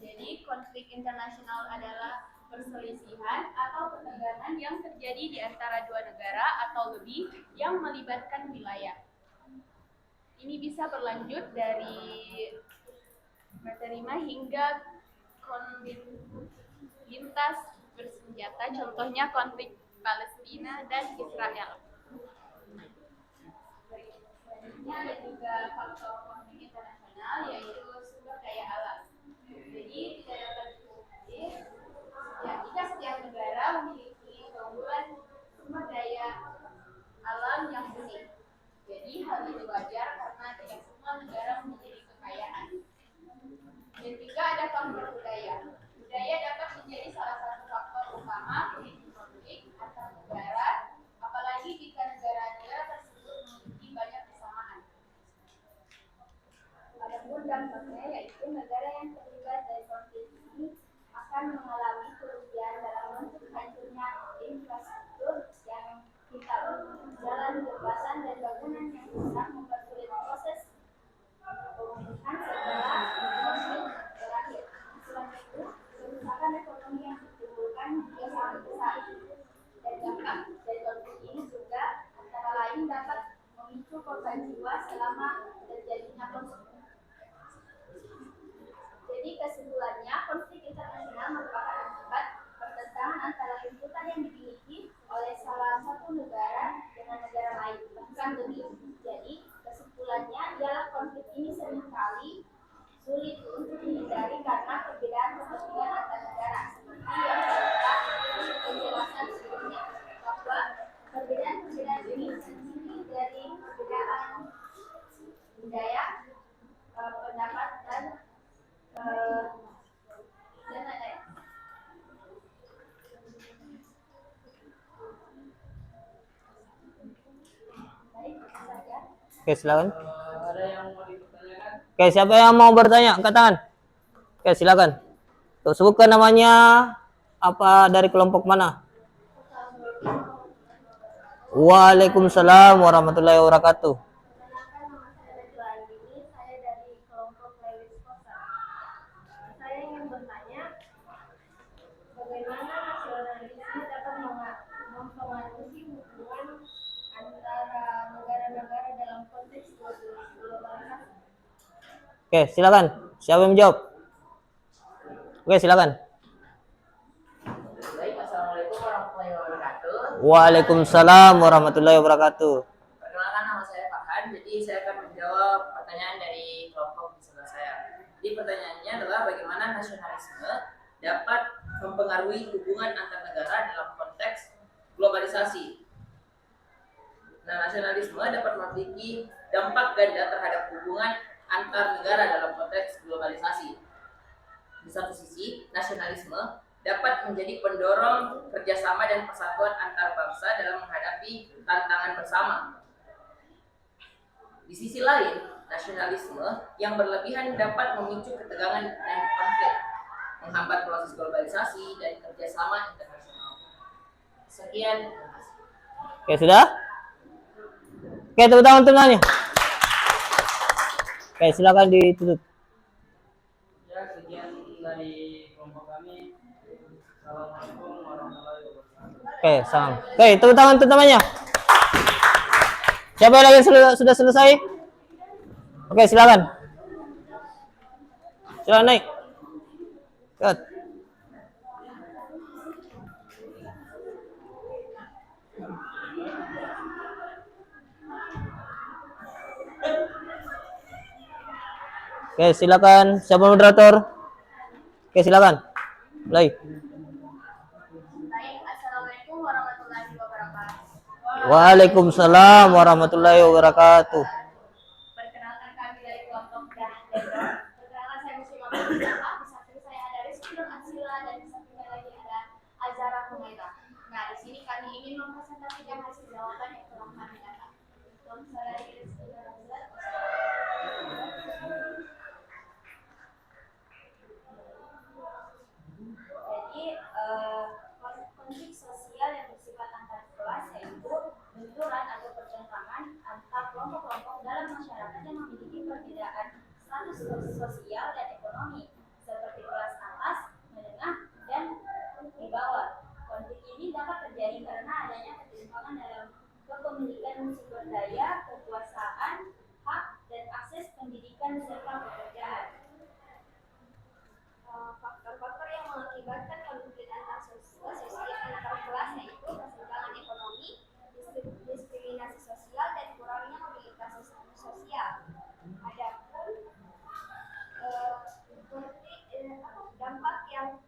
Jadi konflik internasional adalah perselisihan atau ketegangan yang terjadi di antara dua negara atau lebih yang melibatkan wilayah. Ini bisa berlanjut dari menerima hingga konflik lintas bersenjata, contohnya konflik Palestina dan Israel. Selanjutnya ada juga faktor konflik internasional, yaitu sumber daya alam. Jadi tidak dapat dipungkiri, ya jika setiap negara memiliki keunggulan sumber daya alam yang unik. Jadi hal itu wajar karena tidak semua negara memiliki kekayaan. Dan dampaknya yaitu negara yang terlibat dari konflik ini akan mengalami kerugian dalam bentuk hancurnya infrastruktur yang vital, jalan, jembatan, dan bangunan yang rusak mempersulit proses pemulihan setelah konflik berakhir. Selain itu, kerusakan ekonomi yang ditimbulkan juga sangat besar. Dan dampak dari konflik ini juga antara lain dapat memicu korban jiwa selama terjadinya konflik. Jadi kesimpulannya, konflik internasional merupakan akibat pertentangan antara tuntutan yang dimiliki oleh salah satu negara dengan negara lain, bukan lebih. Jadi kesimpulannya ialah konflik ini seringkali sulit untuk dihindari karena perbedaan kepentingan antar negara, seperti yang telah penjelasan sebelumnya, bahwa perbedaan-perbedaan ini terdiri dari perbedaan budaya, pendapat, dan lain-lain. Baik, itu saja. Oke, silakan. Ada yang mau dipertanyakan? Oke, siapa yang mau bertanya? Angkat tangan. Oke, silakan. Tuh, sebutkan namanya, apa, dari kelompok mana? Waalaikumsalam warahmatullahi wabarakatuh. Perkenalkan, nama saya Najwa Andini, saya dari kelompok Lewis Kosa. Saya ingin bertanya, bagaimana nasionalisme dapat mempengaruhi hubungan antara negara-negara dalam konteks globalisasi? Oke, silakan. Siapa yang menjawab? Oke, silakan. Baik, assalamualaikum warahmatullahi wabarakatuh. Waalaikumsalam warahmatullahi wabarakatuh. Perkenalkan, nama saya Farhan. Jadi saya akan menjawab pertanyaan dari kelompok di sebelah saya. Jadi pertanyaannya adalah bagaimana nasionalisme dapat mempengaruhi hubungan antar negara dalam konteks globalisasi. Nah, nasionalisme dapat memiliki dampak ganda terhadap hubungan antar negara dalam konteks globalisasi. Di satu sisi, nasionalisme dapat menjadi pendorong kerjasama dan persatuan antar bangsa dalam menghadapi tantangan bersama. Di sisi lain, nasionalisme yang berlebihan dapat memicu ketegangan dan konflik, menghambat proses globalisasi dan kerjasama internasional. Sekian, terima kasih. Oke, sudah? Oke, tepuk tangan tengahnya. Oke, silakan ditutup. Ya, sekian dari kelompok kami. Assalamualaikum warahmatullahi wabarakatuh. Oke, salam. Oke, tepuk tangan untuk namanya. Siapa yang lagi sudah selesai? Oke, silakan. Silakan naik. Cut. Oke, silakan. Siapa moderator? Oke, silakan. Mulai. Baik, assalamualaikum warahmatullahi wabarakatuh. Waalaikumsalam warahmatullahi wabarakatuh. Perkenalkan, kami dari kelompok Dahdendor. Perkenalkan, saya Muslimah Mustafa. Di samping saya ada Rizky Nur Ansila dan di sampingnya lagi ada Azara Humaira. Nah, di sini kami ingin mempresentasikan hasil jawaban yang telah kami dapat. Untuk saya dari Rizky Nur Ansila. Jadi, konflik sosial yang bersifat antar kelas yaitu benturan atau pertentangan antar kelompok-kelompok dalam masyarakat yang memiliki perbedaan status sosial dan ekonomi seperti kelas atas, menengah, dan di bawah. Konflik ini dapat terjadi karena adanya ketimpangan dalam kepemilikan sumber daya, kekuasaan, hak, dan akses pendidikan serta pekerjaan. Faktor-faktor yang mengakibatkan konflik antar kelas yaitu kesenjangan ekonomi, diskriminasi sosial, dan kurangnya mobilitas sosial. Adapun dampak yang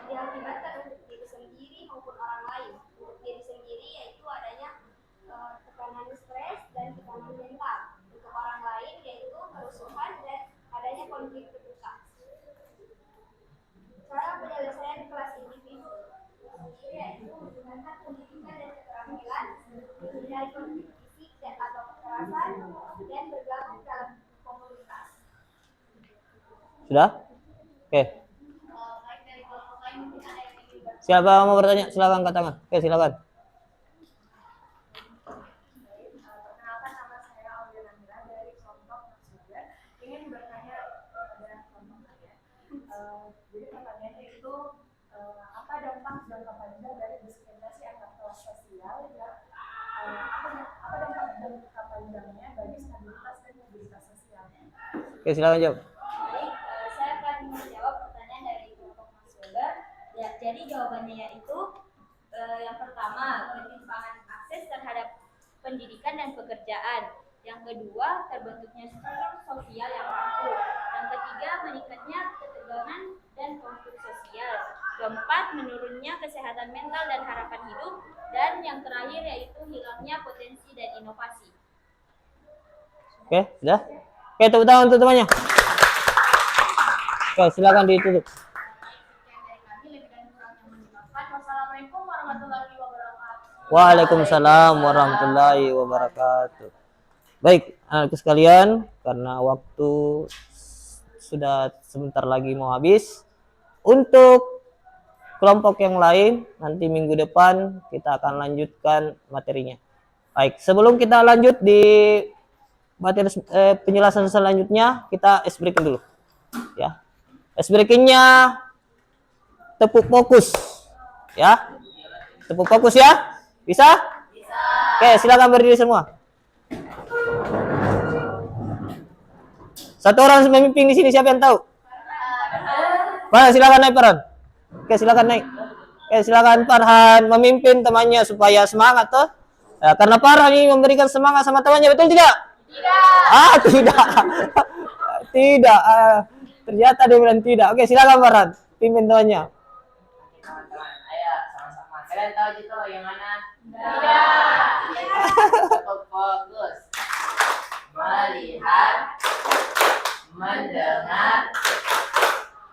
diakibatkan untuk diri sendiri maupun orang lain. Untuk diri sendiri yaitu adanya tekanan stres dan tekanan mental. Untuk orang lain yaitu kerusuhan dan adanya konflik terbuka. Cara penyelesaian kelas individu yaitu menggunakan pendidikan dan keterampilan, menghindari konflik fisik dan atau kekerasan, dan bergabung dalam komunitas. Sudah? Oke. Baik dari kelompok lain mungkin ada yang ingin Siapa mau bertanya? Silakan angkat tangan. Oke, silakan. Perkenalkan, nama saya Aulia Nandira dari kelompok Mahasiswa. Ingin bertanya kepada kelompok kalian. Jadi pertanyaannya itu apa dampak jangka panjang dari diskriminasi antar kelas sosial ya? Apa dampak jangka panjangnya bagi stabilitas dan mobilitas sosial? Oke, silakan jawab. Baik, saya akan menjawab pertanyaan dari kelompok Mas Weber. Ya, jadi jawabannya yaitu yang pertama, ketimpangan akses terhadap pendidikan dan pekerjaan. Yang kedua, terbentuknya struktur sosial yang rapuh. Yang ketiga, meningkatnya ketegangan dan konflik sosial. Keempat, menurunnya kesehatan mental dan harapan hidup. Dan yang terakhir yaitu hilangnya potensi dan inovasi. Oke, sudah? Oke, tepuk tangan untuk temannya. Oke, silakan ditutup. Sekian dari kami, lebih dan kurangnya mohon dimaafkan. Wassalamualaikum warahmatullahi wabarakatuh. Waalaikumsalam warahmatullahi wabarakatuh. Baik, anak sekalian, karena waktu sudah sebentar lagi mau habis. Untuk kelompok yang lain, nanti minggu depan kita akan lanjutkan materinya. Baik, sebelum kita lanjut di materi penjelasan selanjutnya, kita ice breaking dulu. Ya, ice breakingnya tepuk fokus. Ya, tepuk fokus ya. Bisa? Bisa. Oke, silakan berdiri semua. Satu orang memimpin di sini, siapa yang tahu? Farhan, silakan naik Farhan. Oke, silakan naik. Oke, silakan Farhan memimpin temannya supaya semangat toh. Ya, karena Farhan ini memberikan semangat sama temannya, betul tidak? Tidak. Ah, tidak. Tidak. Ternyata dia bilang tidak. Oke, silakan Farhan pimpin temannya. Teman-teman, ayo sama-sama. Kalian tahu itu bagaimana? Cukup fokus. Melihat, mendengar,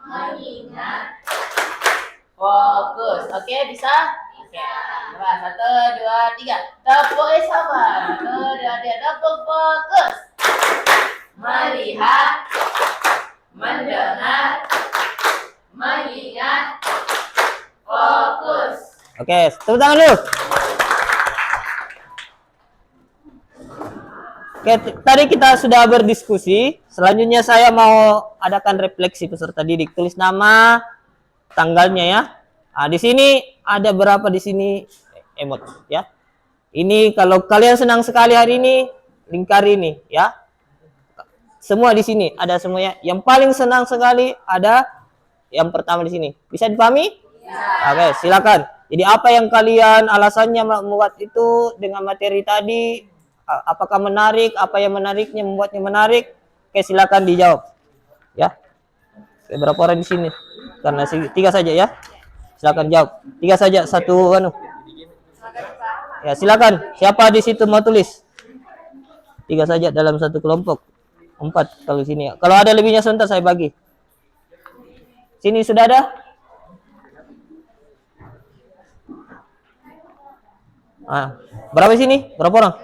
mengingat, fokus. Oke, bisa? Oke. Coba 1, 2, 3. Tepuk sama. 1, 2, 3. Tepuk fokus. Melihat, mendengar, mengingat, fokus. Oke, tepuk tangan dulu. Oke, tadi kita sudah berdiskusi. Selanjutnya saya mau adakan refleksi peserta didik. Tulis nama, tanggalnya ya. Nah, di sini ada berapa di sini emot ya. Ini kalau kalian senang sekali hari ini, lingkari ini ya. Semua di sini ada semuanya. Yang paling senang sekali ada yang pertama di sini. Bisa dipahami? Bisa. Oke, silakan. Jadi apa yang kalian alasannya membuat itu dengan materi tadi? Apakah menarik? Apa yang menariknya membuatnya menarik? Oke, silakan dijawab. Ya. Oke, berapa orang di sini? Karena 3 saja ya. Silakan jawab. 3 saja, satu anu. Ya, silakan. Siapa di situ mau tulis? 3 saja dalam satu kelompok. 4 kalau sini ya. Kalau ada lebihnya sebentar saya bagi. Sini sudah ada? Ah, berapa sini? Berapa orang?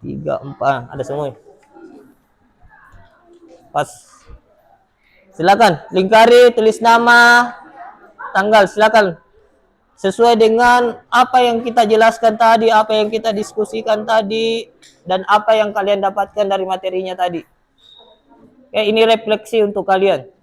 3, 4, ada semua. Pas. Silakan lingkari, tulis nama, tanggal, silakan. Sesuai dengan apa yang kita jelaskan tadi, apa yang kita diskusikan tadi, dan apa yang kalian dapatkan dari materinya tadi. Oke, ini refleksi untuk kalian.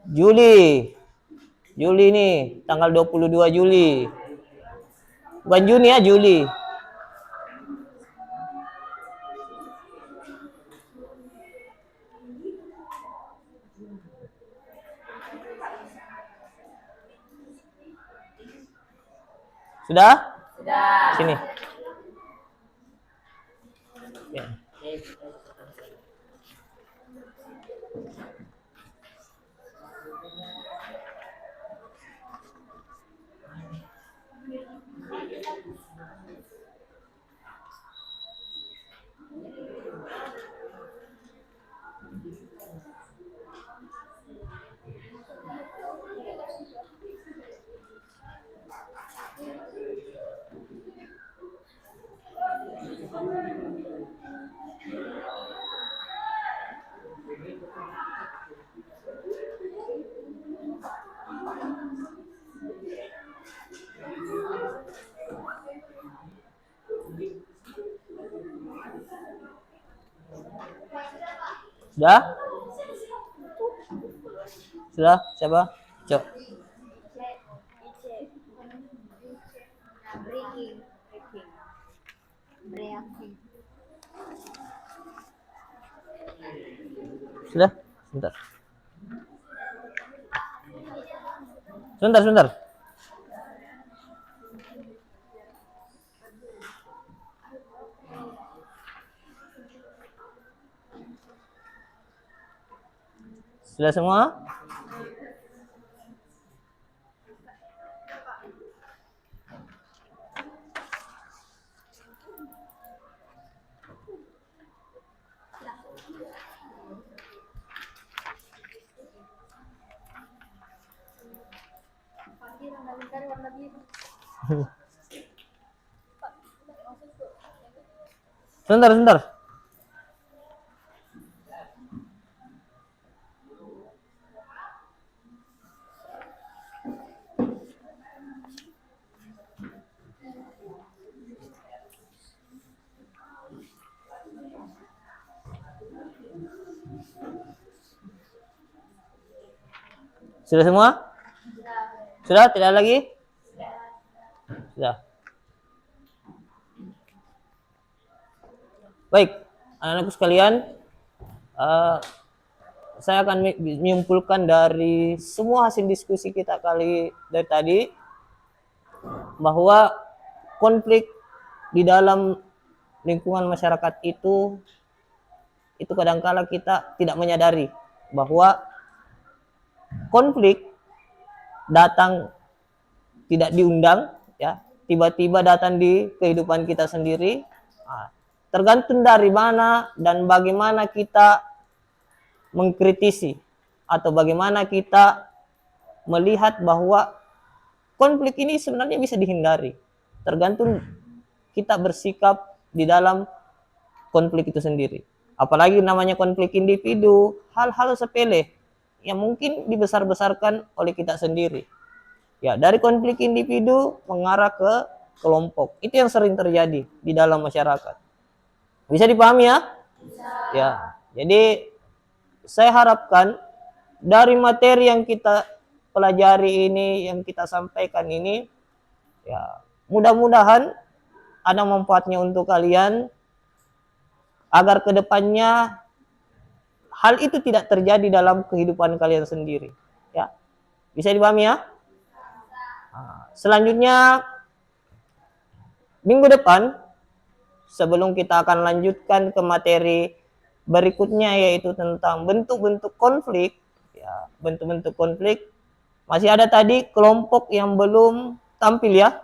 Juli. Juli nih, tanggal 22 Juli. Bukan Juni ya, Juli. Sudah? Sudah. Sini. Ya. Sudah? Sudah? Siapa? Cok. Sudah? Sebentar. Sebentar. Sudah semua? Sebentar. Sudah semua? Sudah? Tidak lagi? Sudah. Baik, anak-anakku sekalian, saya akan menyimpulkan dari semua hasil diskusi kita dari tadi bahwa konflik di dalam lingkungan masyarakat itu kadangkala kita tidak menyadari bahwa konflik datang tidak diundang, ya, tiba-tiba datang di kehidupan kita sendiri. Tergantung dari mana dan bagaimana kita mengkritisi atau bagaimana kita melihat bahwa konflik ini sebenarnya bisa dihindari. Tergantung kita bersikap di dalam konflik itu sendiri. Apalagi namanya konflik individu, hal-hal sepele yang mungkin dibesar-besarkan oleh kita sendiri. Ya, dari konflik individu mengarah ke kelompok. Itu yang sering terjadi di dalam masyarakat. Bisa dipahami ya? Bisa. Ya. Jadi saya harapkan dari materi yang kita pelajari ini, yang kita sampaikan ini, ya, mudah-mudahan ada manfaatnya untuk kalian agar kedepannya hal itu tidak terjadi dalam kehidupan kalian sendiri. Ya, bisa dipahami ya? Selanjutnya minggu depan, sebelum kita akan lanjutkan ke materi berikutnya yaitu tentang bentuk-bentuk konflik, ya, bentuk-bentuk konflik. Masih ada tadi kelompok yang belum tampil ya,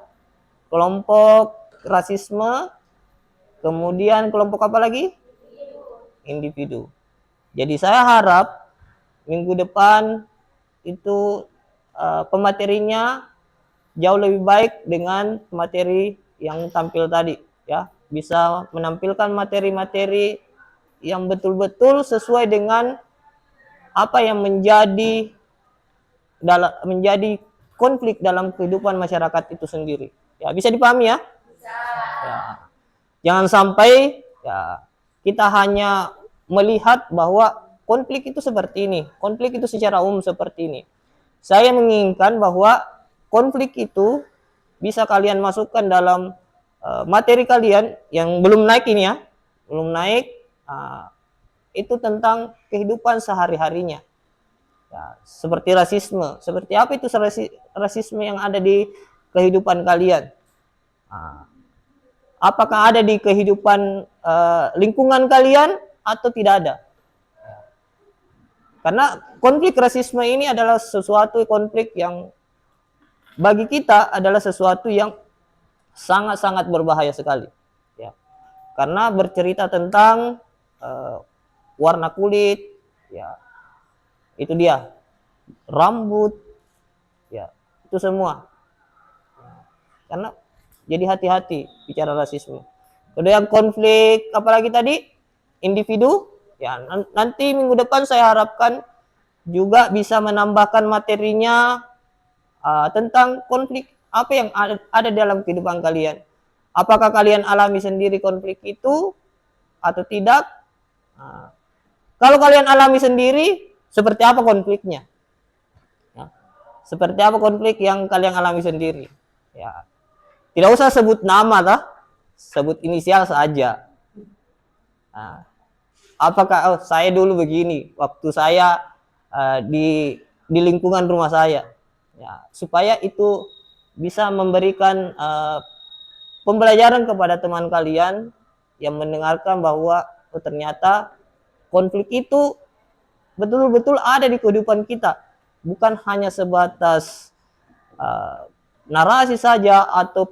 kelompok rasisme, kemudian kelompok apa lagi? Individu. Jadi saya harap minggu depan itu pematerinya jauh lebih baik dengan materi yang tampil tadi, ya. Bisa menampilkan materi-materi yang betul-betul sesuai dengan apa yang menjadi konflik dalam kehidupan masyarakat itu sendiri. Ya, bisa dipahami ya? Bisa. Ya. Jangan sampai ya kita hanya melihat bahwa konflik itu seperti ini, konflik itu secara umum seperti ini. Saya menginginkan bahwa konflik itu bisa kalian masukkan dalam materi kalian yang belum naik ini ya, belum naik, itu tentang kehidupan sehari-harinya. Ya, seperti rasisme, seperti apa itu rasisme yang ada di kehidupan kalian? Apakah ada di kehidupan lingkungan kalian atau tidak ada? Karena konflik rasisme ini adalah sesuatu konflik yang bagi kita adalah sesuatu yang sangat-sangat berbahaya sekali. Ya. Karena bercerita tentang warna kulit, ya, itu dia, rambut, ya, itu semua. Karena jadi hati-hati bicara rasisme. Kemudian konflik apalagi tadi, individu. Ya, nanti minggu depan saya harapkan juga bisa menambahkan materinya tentang konflik apa yang ada dalam kehidupan kalian. Apakah kalian alami sendiri konflik itu atau tidak? Kalau kalian alami sendiri, seperti apa konfliknya? Ya, seperti apa konflik yang kalian alami sendiri? Ya, tidak usah sebut nama, sebut inisial saja. Apakah saya dulu begini waktu saya di lingkungan rumah saya, ya, supaya itu bisa memberikan pembelajaran kepada teman kalian yang mendengarkan bahwa ternyata konflik itu betul-betul ada di kehidupan kita, bukan hanya sebatas narasi saja atau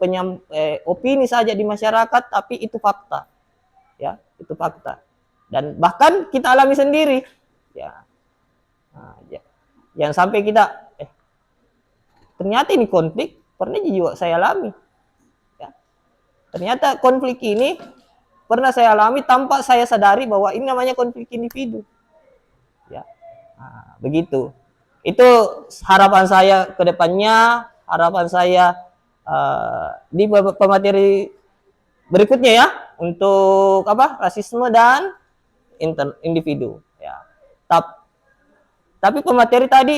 opini saja di masyarakat, tapi itu fakta, ya, itu fakta. Dan bahkan kita alami sendiri, ya. Jangan sampai kita ternyata ini konflik pernah juga saya alami, ya. Ternyata konflik ini pernah saya alami tanpa saya sadari bahwa ini namanya konflik individu, ya. Begitu. Itu harapan saya ke depannya, harapan saya di pemateri berikutnya ya, untuk rasisme dan individu, ya. Tapi pemateri tadi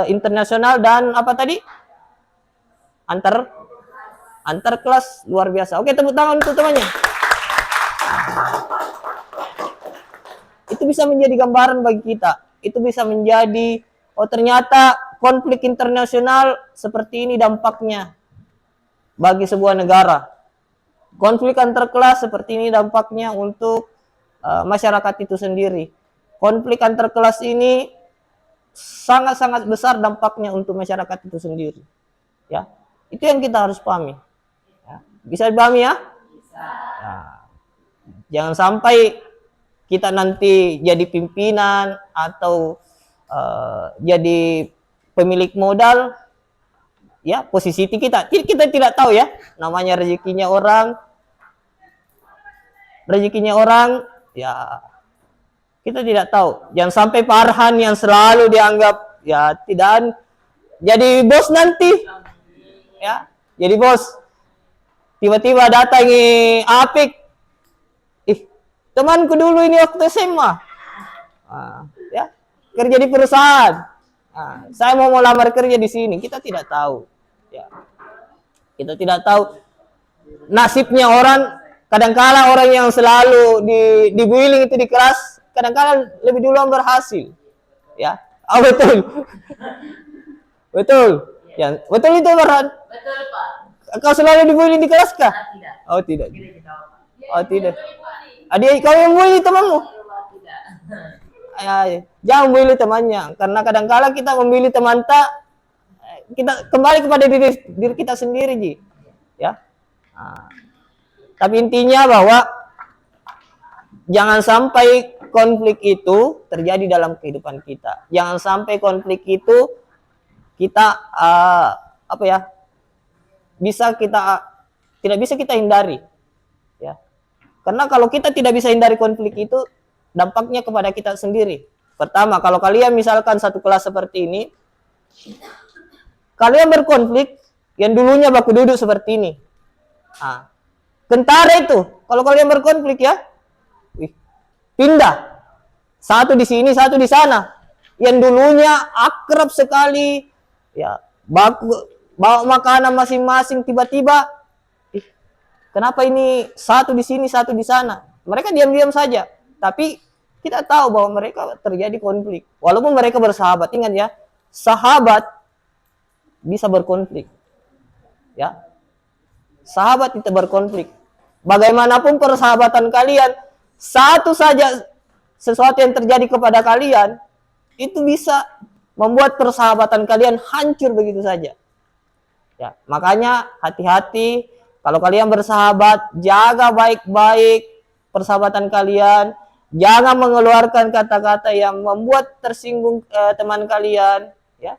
internasional dan apa tadi, antar kelas luar biasa. Oke, tepuk tangan untuk temannya. Itu bisa menjadi gambaran bagi kita. Itu bisa menjadi, oh ternyata konflik internasional seperti ini dampaknya bagi sebuah negara. Konflik antar kelas seperti ini dampaknya untuk masyarakat itu sendiri. Konflik antar kelas ini sangat-sangat besar dampaknya untuk masyarakat itu sendiri. Ya, itu yang kita harus pahami. Ya. Bisa dipahami ya? Bisa. Nah, jangan sampai kita nanti jadi pimpinan atau jadi pemilik modal, ya, posisi kita tidak tahu ya, namanya rezekinya orang, ya. Kita tidak tahu. Jangan sampai Farhan yang selalu dianggap ya tidak jadi bos nanti. Ya, jadi bos. Tiba-tiba datangi Apik. Temanku dulu ini waktu SMA. Ya, kerja di perusahaan. Saya mau lamar kerja di sini. Kita tidak tahu. Ya. Kita tidak tahu nasibnya orang. Kadang-kala orang yang selalu dibullying itu di kelas, kadang-kala lebih duluan berhasil, ya. Betul. Betul. Ya, betul itu Farhan. Betul, Pak. Kau selalu dibully di kelas kah? Tidak. Oh tidak. Oh tidak. Tidak. Adik kau yang bully temanmu? Tidak. Jangan bully temannya, karena kadang-kala kita membuli teman kita kembali kepada diri kita sendiri, Ji. Ya. Tapi intinya bahwa jangan sampai konflik itu terjadi dalam kehidupan kita. Jangan sampai konflik itu kita tidak bisa kita hindari, ya. Karena kalau kita tidak bisa hindari konflik itu, dampaknya kepada kita sendiri. Pertama, kalau kalian misalkan satu kelas seperti ini, kalian berkonflik, yang dulunya baku duduk seperti ini. Kentara itu, kalau kalian berkonflik ya, pindah. Satu di sini, satu di sana. Yang dulunya akrab sekali, ya, bawa makanan masing-masing, tiba-tiba, ih, kenapa ini satu di sini, satu di sana? Mereka diam-diam saja. Tapi kita tahu bahwa mereka terjadi konflik. Walaupun mereka bersahabat, ingat ya, sahabat bisa berkonflik. Ya, sahabat itu berkonflik. Bagaimanapun persahabatan kalian, satu saja sesuatu yang terjadi kepada kalian itu bisa membuat persahabatan kalian hancur begitu saja. Ya, makanya hati-hati kalau kalian bersahabat, jaga baik-baik persahabatan kalian. Jangan mengeluarkan kata-kata yang membuat tersinggung teman kalian, ya.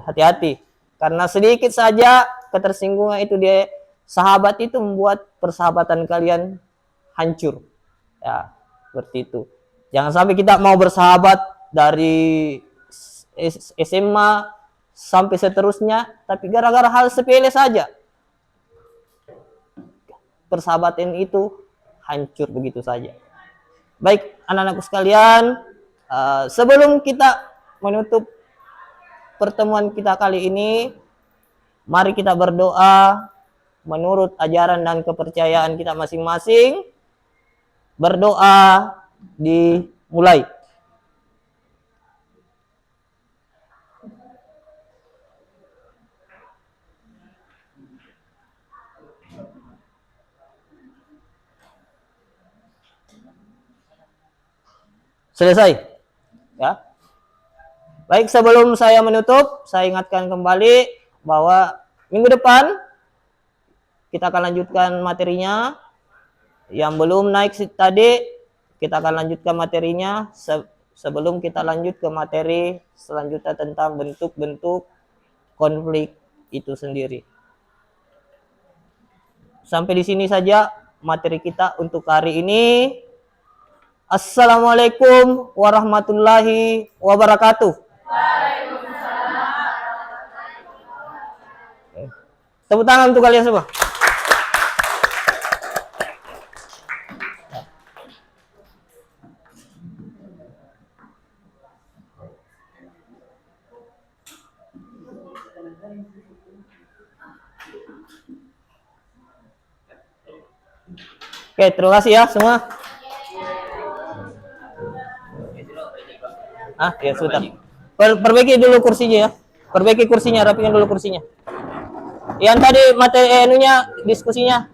Hati-hati. Karena sedikit saja ketersinggungan itu dia sahabat itu membuat persahabatan kalian hancur. Ya, seperti itu. Jangan sampai kita mau bersahabat dari SMA sampai seterusnya, tapi gara-gara hal sepele saja persahabatan itu hancur begitu saja. Baik, anak-anakku sekalian, sebelum kita menutup pertemuan kita kali ini, mari kita berdoa menurut ajaran dan kepercayaan kita masing-masing. Berdoa dimulai. Selesai. Ya. Baik, sebelum saya menutup, saya ingatkan kembali bahwa minggu depan kita akan lanjutkan materinya. Yang belum naik tadi, kita akan lanjutkan materinya sebelum kita lanjut ke materi selanjutnya tentang bentuk-bentuk konflik itu sendiri. Sampai di sini saja materi kita untuk hari ini. Assalamualaikum warahmatullahi wabarakatuh. Tepuk tangan untuk kalian semua. Oke, terima kasih ya semua. Ya sudah. Perbaiki dulu kursinya ya. Perbaiki kursinya, rapikan dulu kursinya. Yang tadi materi diskusinya